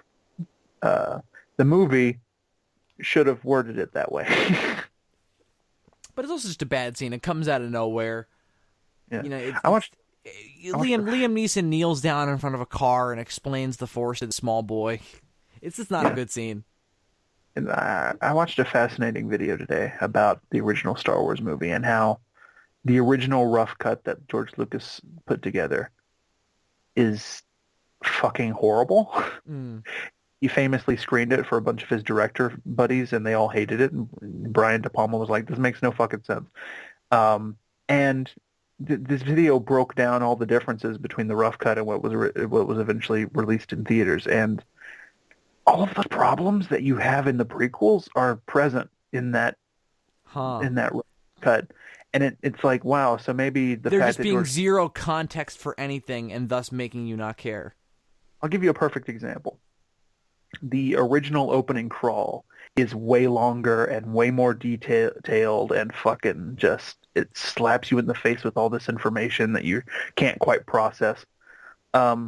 The movie should have worded it that way. But it's also just a bad scene. It comes out of nowhere. Yeah. You know, Liam Neeson kneels down in front of a car and explains the Force to the small boy. It's just not a good scene. And I watched a fascinating video today about the original Star Wars movie and how the original rough cut that George Lucas put together is fucking horrible. He famously screened it for a bunch of his director buddies, and they all hated it. And Brian De Palma was like, "This makes no fucking sense." And this video broke down all the differences between the rough cut and what was eventually released in theaters, and all of the problems that you have in the prequels are present in that rough cut. And it's like, wow, so maybe they're just being zero context for anything, and thus making you not care. I'll give you a perfect example. The original opening crawl is way longer and way more detailed and fucking just, it slaps you in the face with all this information that you can't quite process,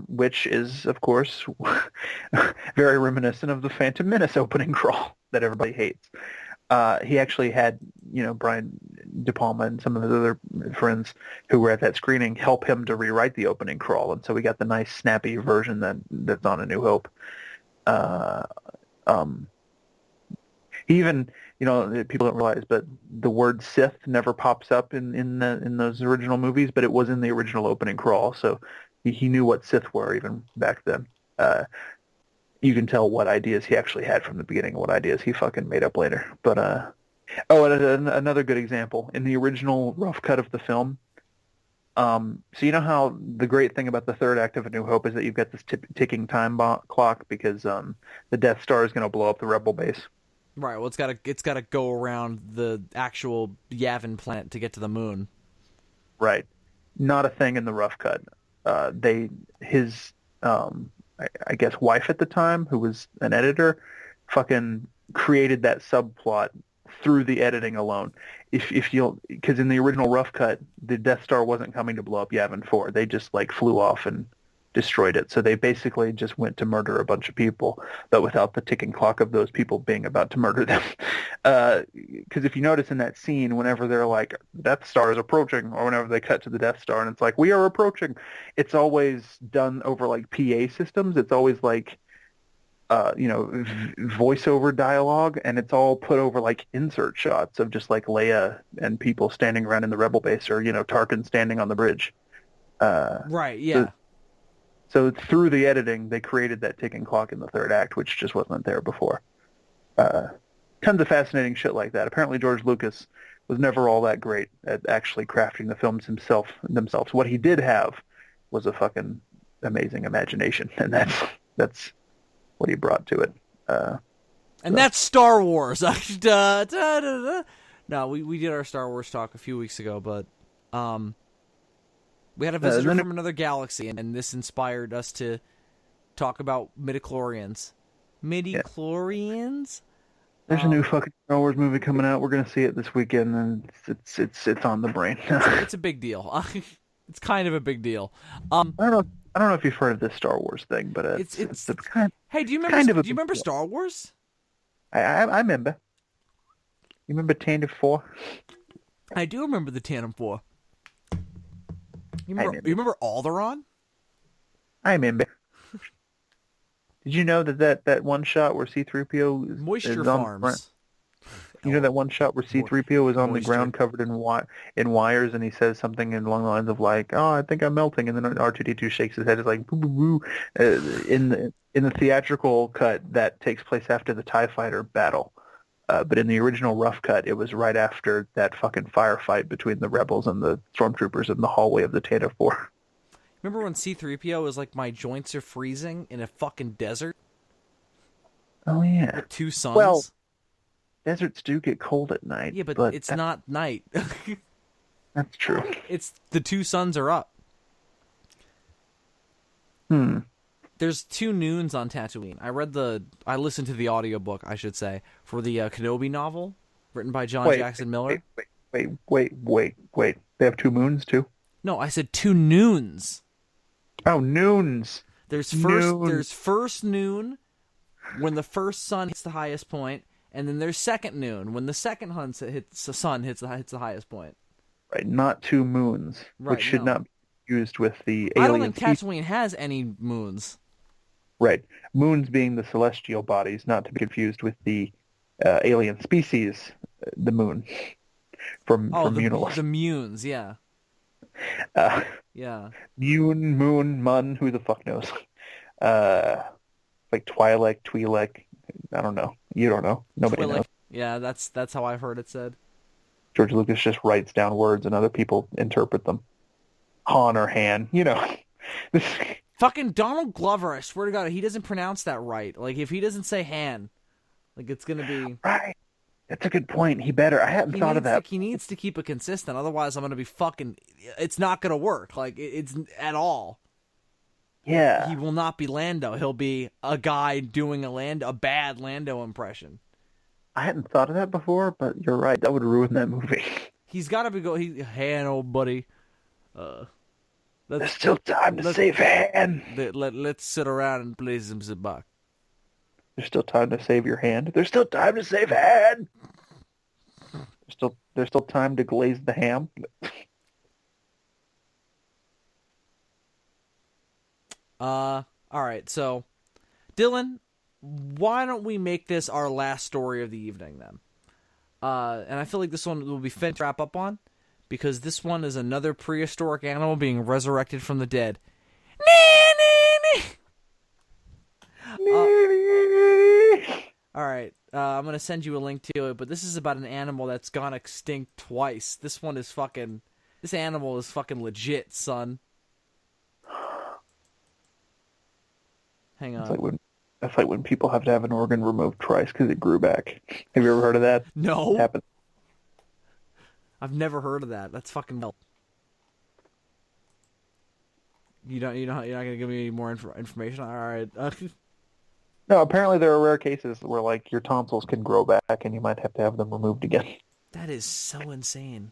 which is, of course, very reminiscent of the Phantom Menace opening crawl that everybody hates. He actually had, Brian De Palma and some of his other friends who were at that screening help him to rewrite the opening crawl, and so we got the nice, snappy version that's on A New Hope. Even, people don't realize, but the word Sith never pops up in those original movies, but it was in the original opening crawl, so he knew what Sith were even back then. You can tell what ideas he actually had from the beginning and what ideas he fucking made up later. But, and another good example, in the original rough cut of the film, so you know how the great thing about the third act of A New Hope is that you've got this ticking time clock because the Death Star is going to blow up the Rebel base. Right. Well, it's got to go around the actual Yavin planet to get to the moon. Right. Not a thing in the rough cut. His I guess wife at the time, who was an editor, fucking created that subplot through the editing alone. Because in the original rough cut, the Death Star wasn't coming to blow up Yavin 4. They just flew off and destroyed it. So they basically just went to murder a bunch of people, but without the ticking clock of those people being about to murder them. Because if you notice in that scene, whenever they're like, Death Star is approaching, or whenever they cut to the Death Star and it's like, we are approaching, it's always done over PA systems. It's always voiceover dialogue, and it's all put over insert shots of just Leia and people standing around in the Rebel base, or Tarkin standing on the bridge. Right, yeah. So through the editing, they created that ticking clock in the third act, which just wasn't there before. Uh, Tons of fascinating shit like that. Apparently, George Lucas was never all that great at actually crafting the films themselves. What he did have was a fucking amazing imagination, and that's what he brought to it. And that's Star Wars. Da, da, da, da. No, we did our Star Wars talk a few weeks ago, but we had a visitor from another galaxy, and this inspired us to talk about midichlorians. Midichlorians? There's a new fucking Star Wars movie coming out. We're gonna see it this weekend, and it's on the brain. It's a big deal. It's kind of a big deal. I don't know if you've heard of this Star Wars thing, but it's the kind. Hey, do you remember Star Wars? I remember. You remember Tandem 4? I do remember the Tandem 4. You remember Alderaan? I remember. Did you know that one shot where C-3PO is Moisture is Farms? You know that one shot where C-3PO is on the ground covered in wires, and he says something along the lines of like, "Oh, I think I'm melting," and then R2-D2 shakes his head. It's like, "Boo, boo, boo." In the theatrical cut, that takes place after the TIE fighter battle. But in the original rough cut, it was right after that fucking firefight between the rebels and the stormtroopers in the hallway of the Tantive 4. Remember when C-3PO was like, my joints are freezing in a fucking desert? Oh, yeah. With two suns? Well, deserts do get cold at night. Yeah, but it's not night. That's true. It's the two suns are up. There's 2 noons on Tatooine. I listened to the audiobook, I should say, for the Kenobi novel written by John Jackson Miller. Wait. They have 2 moons too? No, I said 2 noons. Oh, noons. There's first noon when the first sun hits the highest point, and then there's second noon when the second sun hits the highest point. Right, not 2 moons, which should not be used with the alien. I don't think Tatooine has any moons. Right. Moons being the celestial bodies, not to be confused with the alien species, the moon, from Munich. The Munes, yeah. Yeah. Moon, Mun, who the fuck knows? Like Twi'lek. I don't know. You don't know. Nobody knows. Yeah, that's how I've heard it said. George Lucas just writes down words and other people interpret them. Han or Han, Fucking Donald Glover, I swear to God, he doesn't pronounce that right. Like, if he doesn't say Han, like, it's gonna be... Right. That's a good point. He better. I hadn't thought of that. He needs to keep it consistent, otherwise I'm gonna be fucking... It's not gonna work, like, it's at all. Yeah. He will not be Lando. He'll be a guy doing a bad Lando impression. I hadn't thought of that before, but you're right. That would ruin that movie. He's gotta be Han, old buddy. There's still time to save Han. Let's sit around and play some Zabak. There's still time to save your hand. There's still time to save Han. There's still time to glaze the ham. All right. So, Dylan, why don't we make this our last story of the evening then? And I feel like this one will be fun to wrap up on, because this one is another prehistoric animal being resurrected from the dead. All right, I'm going to send you a link to it, but this is about an animal that's gone extinct twice. This animal is fucking legit, son. Hang on. That's like when people have to have an organ removed twice because it grew back. Have you ever heard of that? No. It happened. I've never heard of that. That's fucking hell. You're not gonna give me any more information. All right. No, apparently there are rare cases where like your tonsils can grow back and you might have to have them removed again. That is so insane.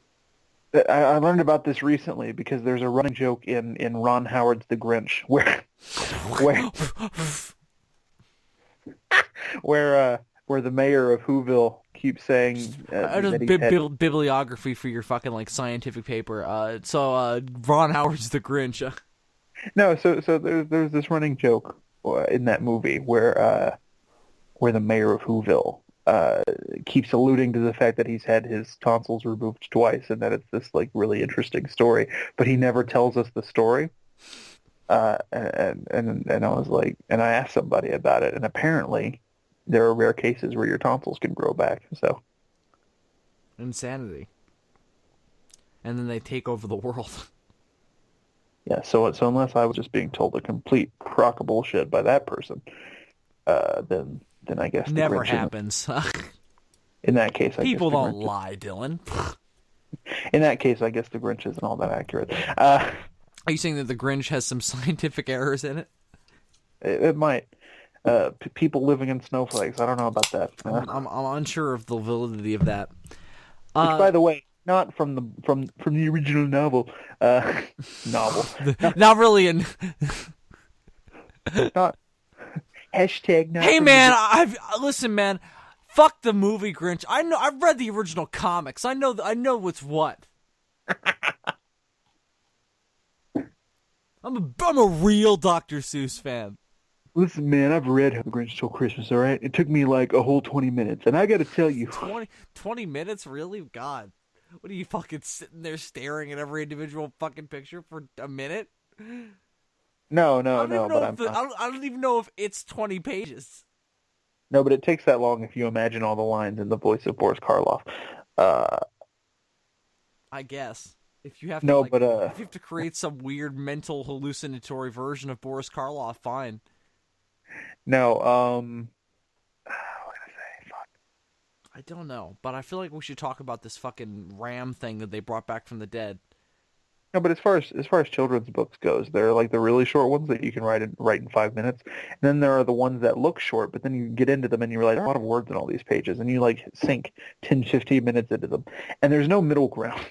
I learned about this recently because there's a running joke in Ron Howard's The Grinch where the mayor of Whoville keeps saying bibliography for your fucking like scientific paper. So Ron Howard's The Grinch. No, so there's this running joke in that movie where the mayor of Whoville keeps alluding to the fact that he's had his tonsils removed twice and that it's this like really interesting story, but he never tells us the story. And I was like, and I asked somebody about it, and apparently there are rare cases where your tonsils can grow back. So Insanity. And then they take over the world. yeah, so unless I was just being told a complete crock of bullshit by that person, then I guess the Never Grinch isn't. happens. In that case, I guess People the don't Grinch. lie, Dylan. In that case, I guess the Grinch isn't all that accurate. Are you saying that the Grinch has some scientific errors in it? It might. People living in snowflakes. I don't know about that. I'm unsure of the validity of that. Which, by the way, not from the original novel. Novel. Not really. Not hashtag. Not Hey from man, the- listen, man. Fuck the movie Grinch. I know. I've read the original comics. I know what's what. I'm a real Dr. Seuss fan. Listen, man, I've read How the Grinch Stole Christmas. All right, it took me like a whole 20 minutes, and I got to tell you, 20 minutes, really? God, what are you fucking sitting there staring at every individual fucking picture for a minute? no. I don't even know if it's 20 pages. No, but it takes that long if you imagine all the lines in the voice of Boris Karloff. I guess. If you have to, No, if but you have to create some weird mental hallucinatory version of Boris Karloff, fine. no, what did I say? Fuck. I don't know, but I feel like we should talk about this fucking ram thing that they brought back from the dead. No, but as far as children's books goes, there are like the really short ones that you can write in 5 minutes, and then there are the ones that look short, but then you get into them and you realize there are a lot of words in all these pages, and you like sink 10, 15 minutes into them, and there's no middle ground.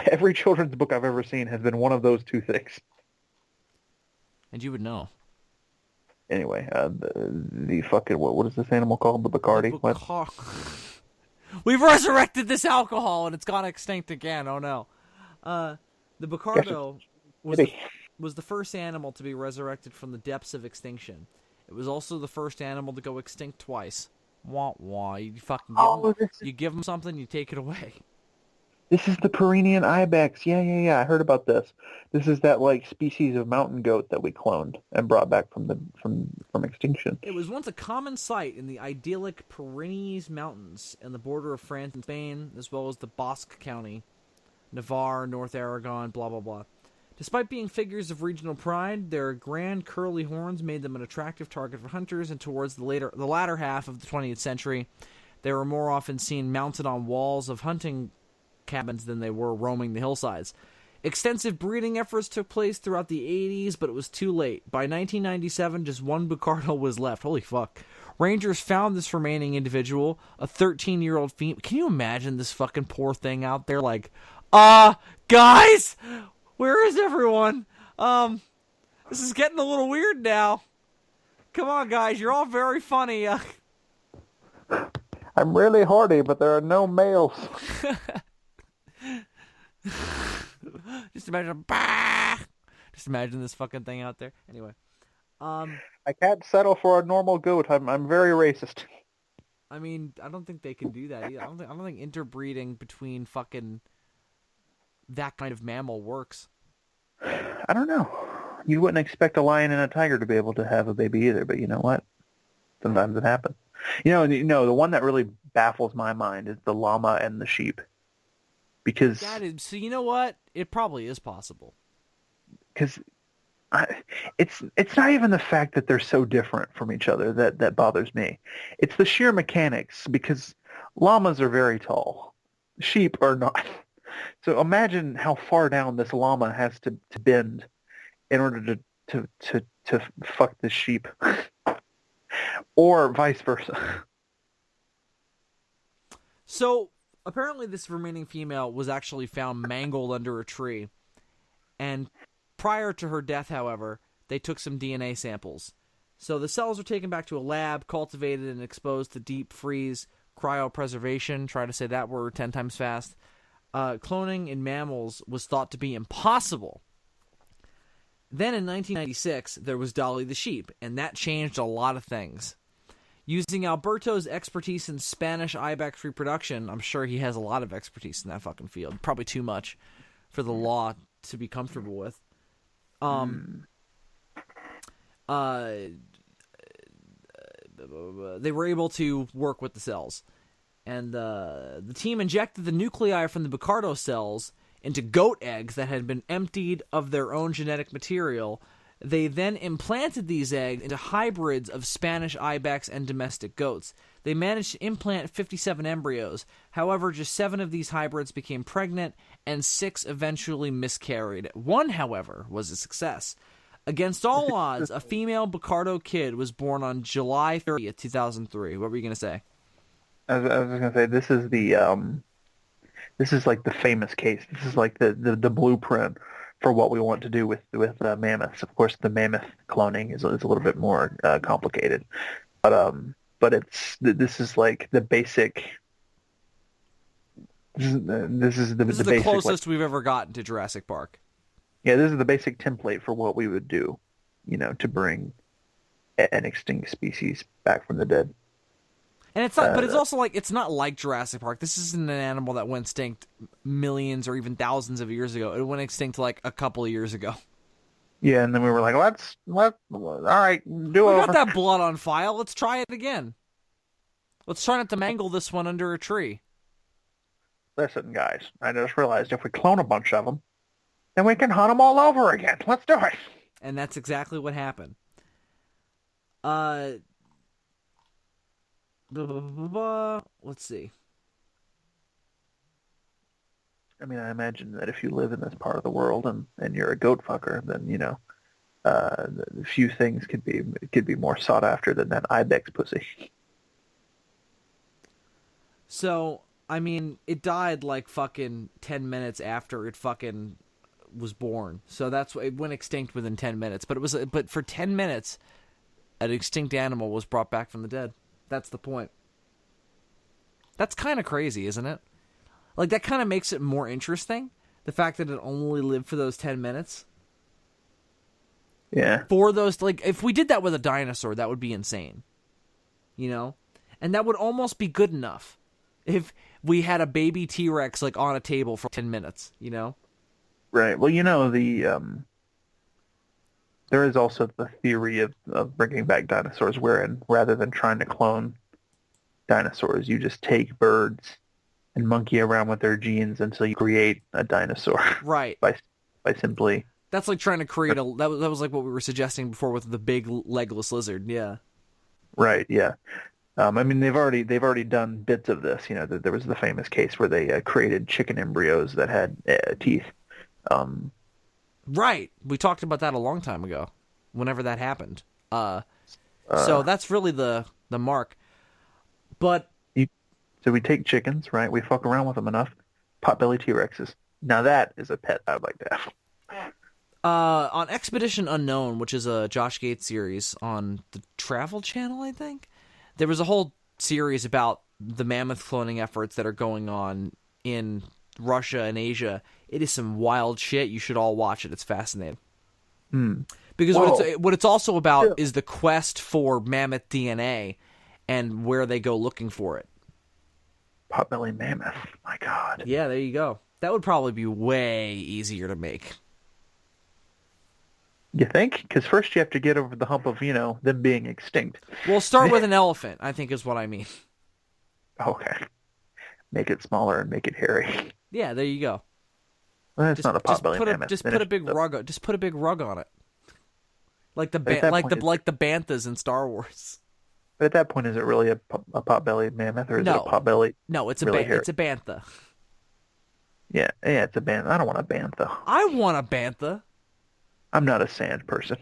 Every children's book I've ever seen has been one of those two things. And you would know. Anyway, the fucking what is this animal called? The Bacardi? What? We've resurrected this alcohol and it's gone extinct again. Oh no. The Bacardo was the first animal to be resurrected from the depths of extinction. It was also the first animal to go extinct twice. Wah wah. You fucking give them something, you take it away. This is the Pyrenean ibex. Yeah. I heard about this. This is that like species of mountain goat that we cloned and brought back from extinction. It was once a common sight in the idyllic Pyrenees Mountains and the border of France and Spain, as well as the Basque County, Navarre, North Aragon, blah blah blah. Despite being figures of regional pride, their grand curly horns made them an attractive target for hunters, and towards the latter half of the 20th century, they were more often seen mounted on walls of hunting cabins than they were roaming the hillsides. Extensive breeding efforts took place throughout the 80s, but it was too late. By 1997, just one Bucardo was left. Holy fuck. Rangers found this remaining individual, a 13-year-old female. Can you imagine this fucking poor thing out there? Like, guys, where is everyone? This is getting a little weird now. Come on, guys, you're all very funny. I'm really horny, but there are no males. Just imagine this fucking thing out there. Anyway, I can't settle for a normal goat. I'm very racist. I mean, I don't think they can do that either. I don't think interbreeding between fucking that kind of mammal works. I don't know. You wouldn't expect a lion and a tiger to be able to have a baby either, but you know what? Sometimes it happens. The one that really baffles my mind is the llama and the sheep. Because so you know what? It probably is possible. Because it's not even the fact that they're so different from each other that bothers me. It's the sheer mechanics, because llamas are very tall. Sheep are not. So imagine how far down this llama has to bend in order to fuck the sheep. Or vice versa. So apparently this remaining female was actually found mangled under a tree. And prior to her death, however, they took some DNA samples. So the cells were taken back to a lab, cultivated and exposed to deep freeze cryopreservation. Try to say that word 10 times fast. Cloning in mammals was thought to be impossible. Then in 1996, there was Dolly the sheep, and that changed a lot of things. Using Alberto's expertise in Spanish ibex reproduction, I'm sure he has a lot of expertise in that fucking field. Probably too much for the law to be comfortable with. they were able to work with the cells. And the team injected the nuclei from the Bucardo cells into goat eggs that had been emptied of their own genetic material. They then implanted these eggs into hybrids of Spanish ibex and domestic goats. They managed to implant 57 embryos. However, just 7 of these hybrids became pregnant, and 6 eventually miscarried. 1, however, was a success. Against all odds, a female Bucardo kid was born on July 30th, 2003. What were you going to say? I was going to say, this is like the famous case. This is like the blueprint for what we want to do with mammoths. Of course, the mammoth cloning is a little bit more complicated, but this is like the basic. This is the basic, closest we've ever gotten to Jurassic Park. Yeah, this is the basic template for what we would do, to bring an extinct species back from the dead. And it's not, but it's also like, it's not like Jurassic Park. This isn't an animal that went extinct millions or even thousands of years ago. It went extinct like a couple of years ago. Yeah, and then we were like, all right, do We over. got that blood on file. Let's try it again. Let's try not to mangle this one under a tree. Listen, guys, I just realized if we clone a bunch of them, then we can hunt them all over again. Let's do it. And that's exactly what happened. Let's see. I mean, I imagine that if you live in this part of the world and you're a goat fucker, then a few things could be more sought after than that ibex pussy. So, I mean, it died like fucking 10 minutes after it fucking was born. So that's why it went extinct within 10 minutes. But for 10 minutes, an extinct animal was brought back from the dead. That's the point. That's kind of crazy, isn't it? Like, that kind of makes it more interesting. The fact that it only lived for those 10 minutes. Yeah. For those, like, if we did that with a dinosaur, that would be insane. And that would almost be good enough. If we had a baby T-Rex, like, on a table for 10 minutes, Right. Well, there is also the theory of bringing back dinosaurs wherein rather than trying to clone dinosaurs, you just take birds and monkey around with their genes until you create a dinosaur. Right. by simply... That's like trying to create that was like what we were suggesting before with the big legless lizard, yeah. Right, yeah. I mean, they've already done bits of this. There was the famous case where they created chicken embryos that had teeth. Right. We talked about that a long time ago, whenever that happened. So that's really the mark. But so we take chickens, right? We fuck around with them enough. Potbelly T-Rexes. Now that is a pet I would like to have. on Expedition Unknown, which is a Josh Gates series on the Travel Channel, I think, there was a whole series about the mammoth cloning efforts that are going on in Russia and Asia. It is some wild shit. You should all watch it. It's fascinating. Because what it's also about is the quest for mammoth DNA and where they go looking for it. Potbelly mammoth. My God. Yeah, there you go. That would probably be way easier to make. You think? Because first you have to get over the hump of, them being extinct. We'll start with an elephant, I think is what I mean. Okay. Make it smaller and make it hairy. Yeah, there you go. Well, that's not a potbelly mammoth. Just put a big rug on it. Like the banthas in Star Wars. But at that point, is it really a potbelly mammoth, or is it a potbelly? No, it's it's a bantha. Yeah, it's a bantha. I don't want a bantha. I want a bantha. I'm not a sand person.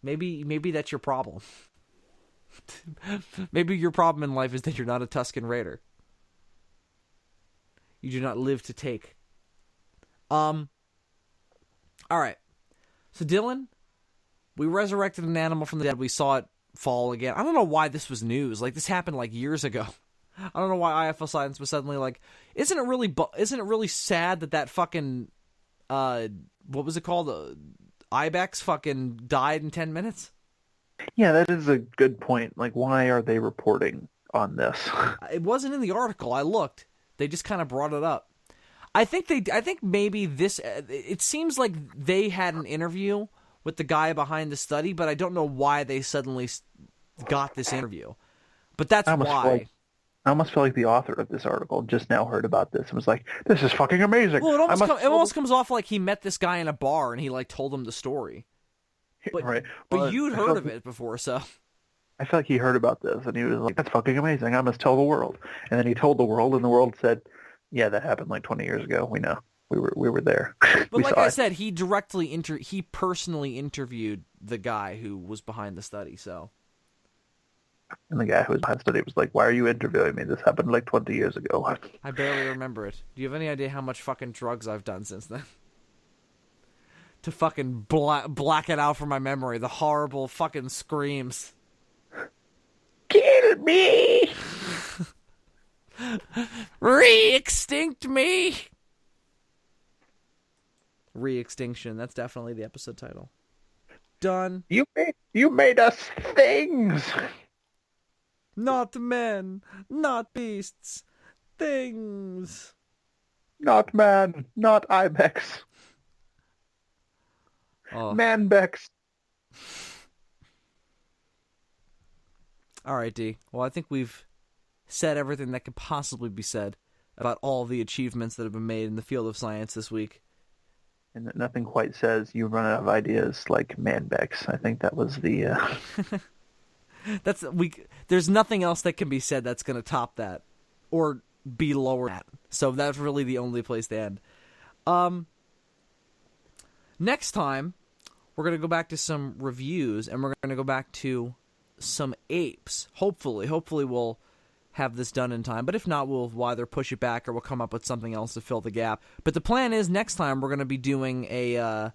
Maybe that's your problem. Maybe your problem in life is that you're not a Tusken Raider. You do not live to take. All right. So Dylan, we resurrected an animal from the dead. We saw it fall again. I don't know why this was news. Like, this happened like years ago. I don't know why IFL Science was suddenly like, isn't it really sad that fucking what was it called? Ibex fucking died in 10 minutes? Yeah, that is a good point. Like, why are they reporting on this? It wasn't in the article. I looked. They just kind of brought it up. I think maybe this, it seems like they had an interview with the guy behind the study, but I don't know why they suddenly got this interview. But that's why. I almost feel like the author of this article just now heard about this and was like, "This is fucking amazing." Well, it almost comes off like he met this guy in a bar and he like told him the story. But, right. But you'd heard of it before, so. I feel like he heard about this and he was like, "That's fucking amazing. I must tell the world." And then he told the world, and the world said, "Yeah, that happened like 20 years ago. We know. We were there." But like I said, he personally interviewed the guy who was behind the study, so. And the guy who was behind the study was like, "Why are you interviewing me? This happened like 20 years ago." I barely remember it. Do you have any idea how much fucking drugs I've done since then? To fucking black it out from my memory. The horrible fucking screams. Kill me! Re-extinct me! Re-extinction. That's definitely the episode title. Done. You made us things! Not men, not beasts, things. Not man, not ibex. Oh. Manbex. All right, D. Well, I think we've said everything that could possibly be said about all the achievements that have been made in the field of science this week. And that nothing quite says you run out of ideas like Manbex. I think that was the... There's nothing else that can be said that's going to top that or be lower than that. So that's really the only place to end. Next time, we're going to go back to some reviews, and we're going to go back to some apes. Hopefully we'll have this done in time. But if not, we'll either push it back or we'll come up with something else to fill the gap. But the plan is next time we're going to be doing an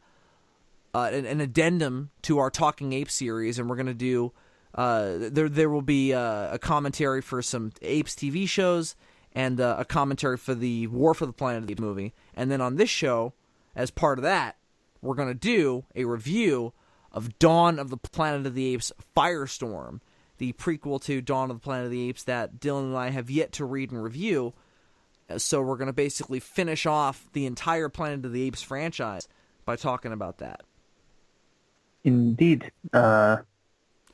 addendum to our Talking Ape series, and we're going to do... there will be a commentary for some Apes TV shows and a commentary for the War for the Planet of the Apes movie. And then on this show, as part of that, we're going to do a review of Dawn of the Planet of the Apes Firestorm, the prequel to Dawn of the Planet of the Apes that Dillion and I have yet to read and review. So we're going to basically finish off the entire Planet of the Apes franchise by talking about that. Indeed. Now,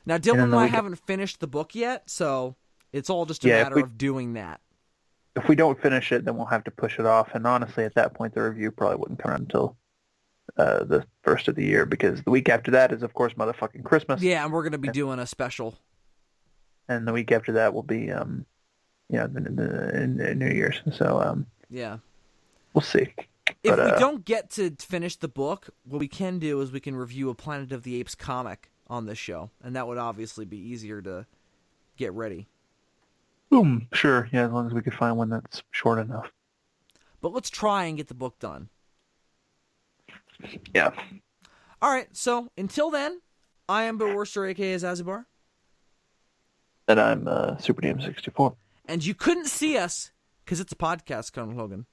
Dylan and I haven't finished the book yet, so it's all just a matter of doing that. If we don't finish it, then we'll have to push it off. And honestly, at that point, the review probably wouldn't come out until the first of the year, because the week after that is, of course, motherfucking Christmas. Yeah, and we're going to be doing a special. And the week after that will be, the New Year's. So, yeah, we'll see. If we don't get to finish the book, what we can do is we can review a Planet of the Apes comic on this show, and that would obviously be easier to get ready. Boom. Sure, yeah, as long as we could find one that's short enough. But let's try and get the book done. Yeah. All right, so until then, I am Bill Worcester, a.k.a. Zazubaar. And I'm Super DM64. And you couldn't see us, because it's a podcast, Colonel Hogan.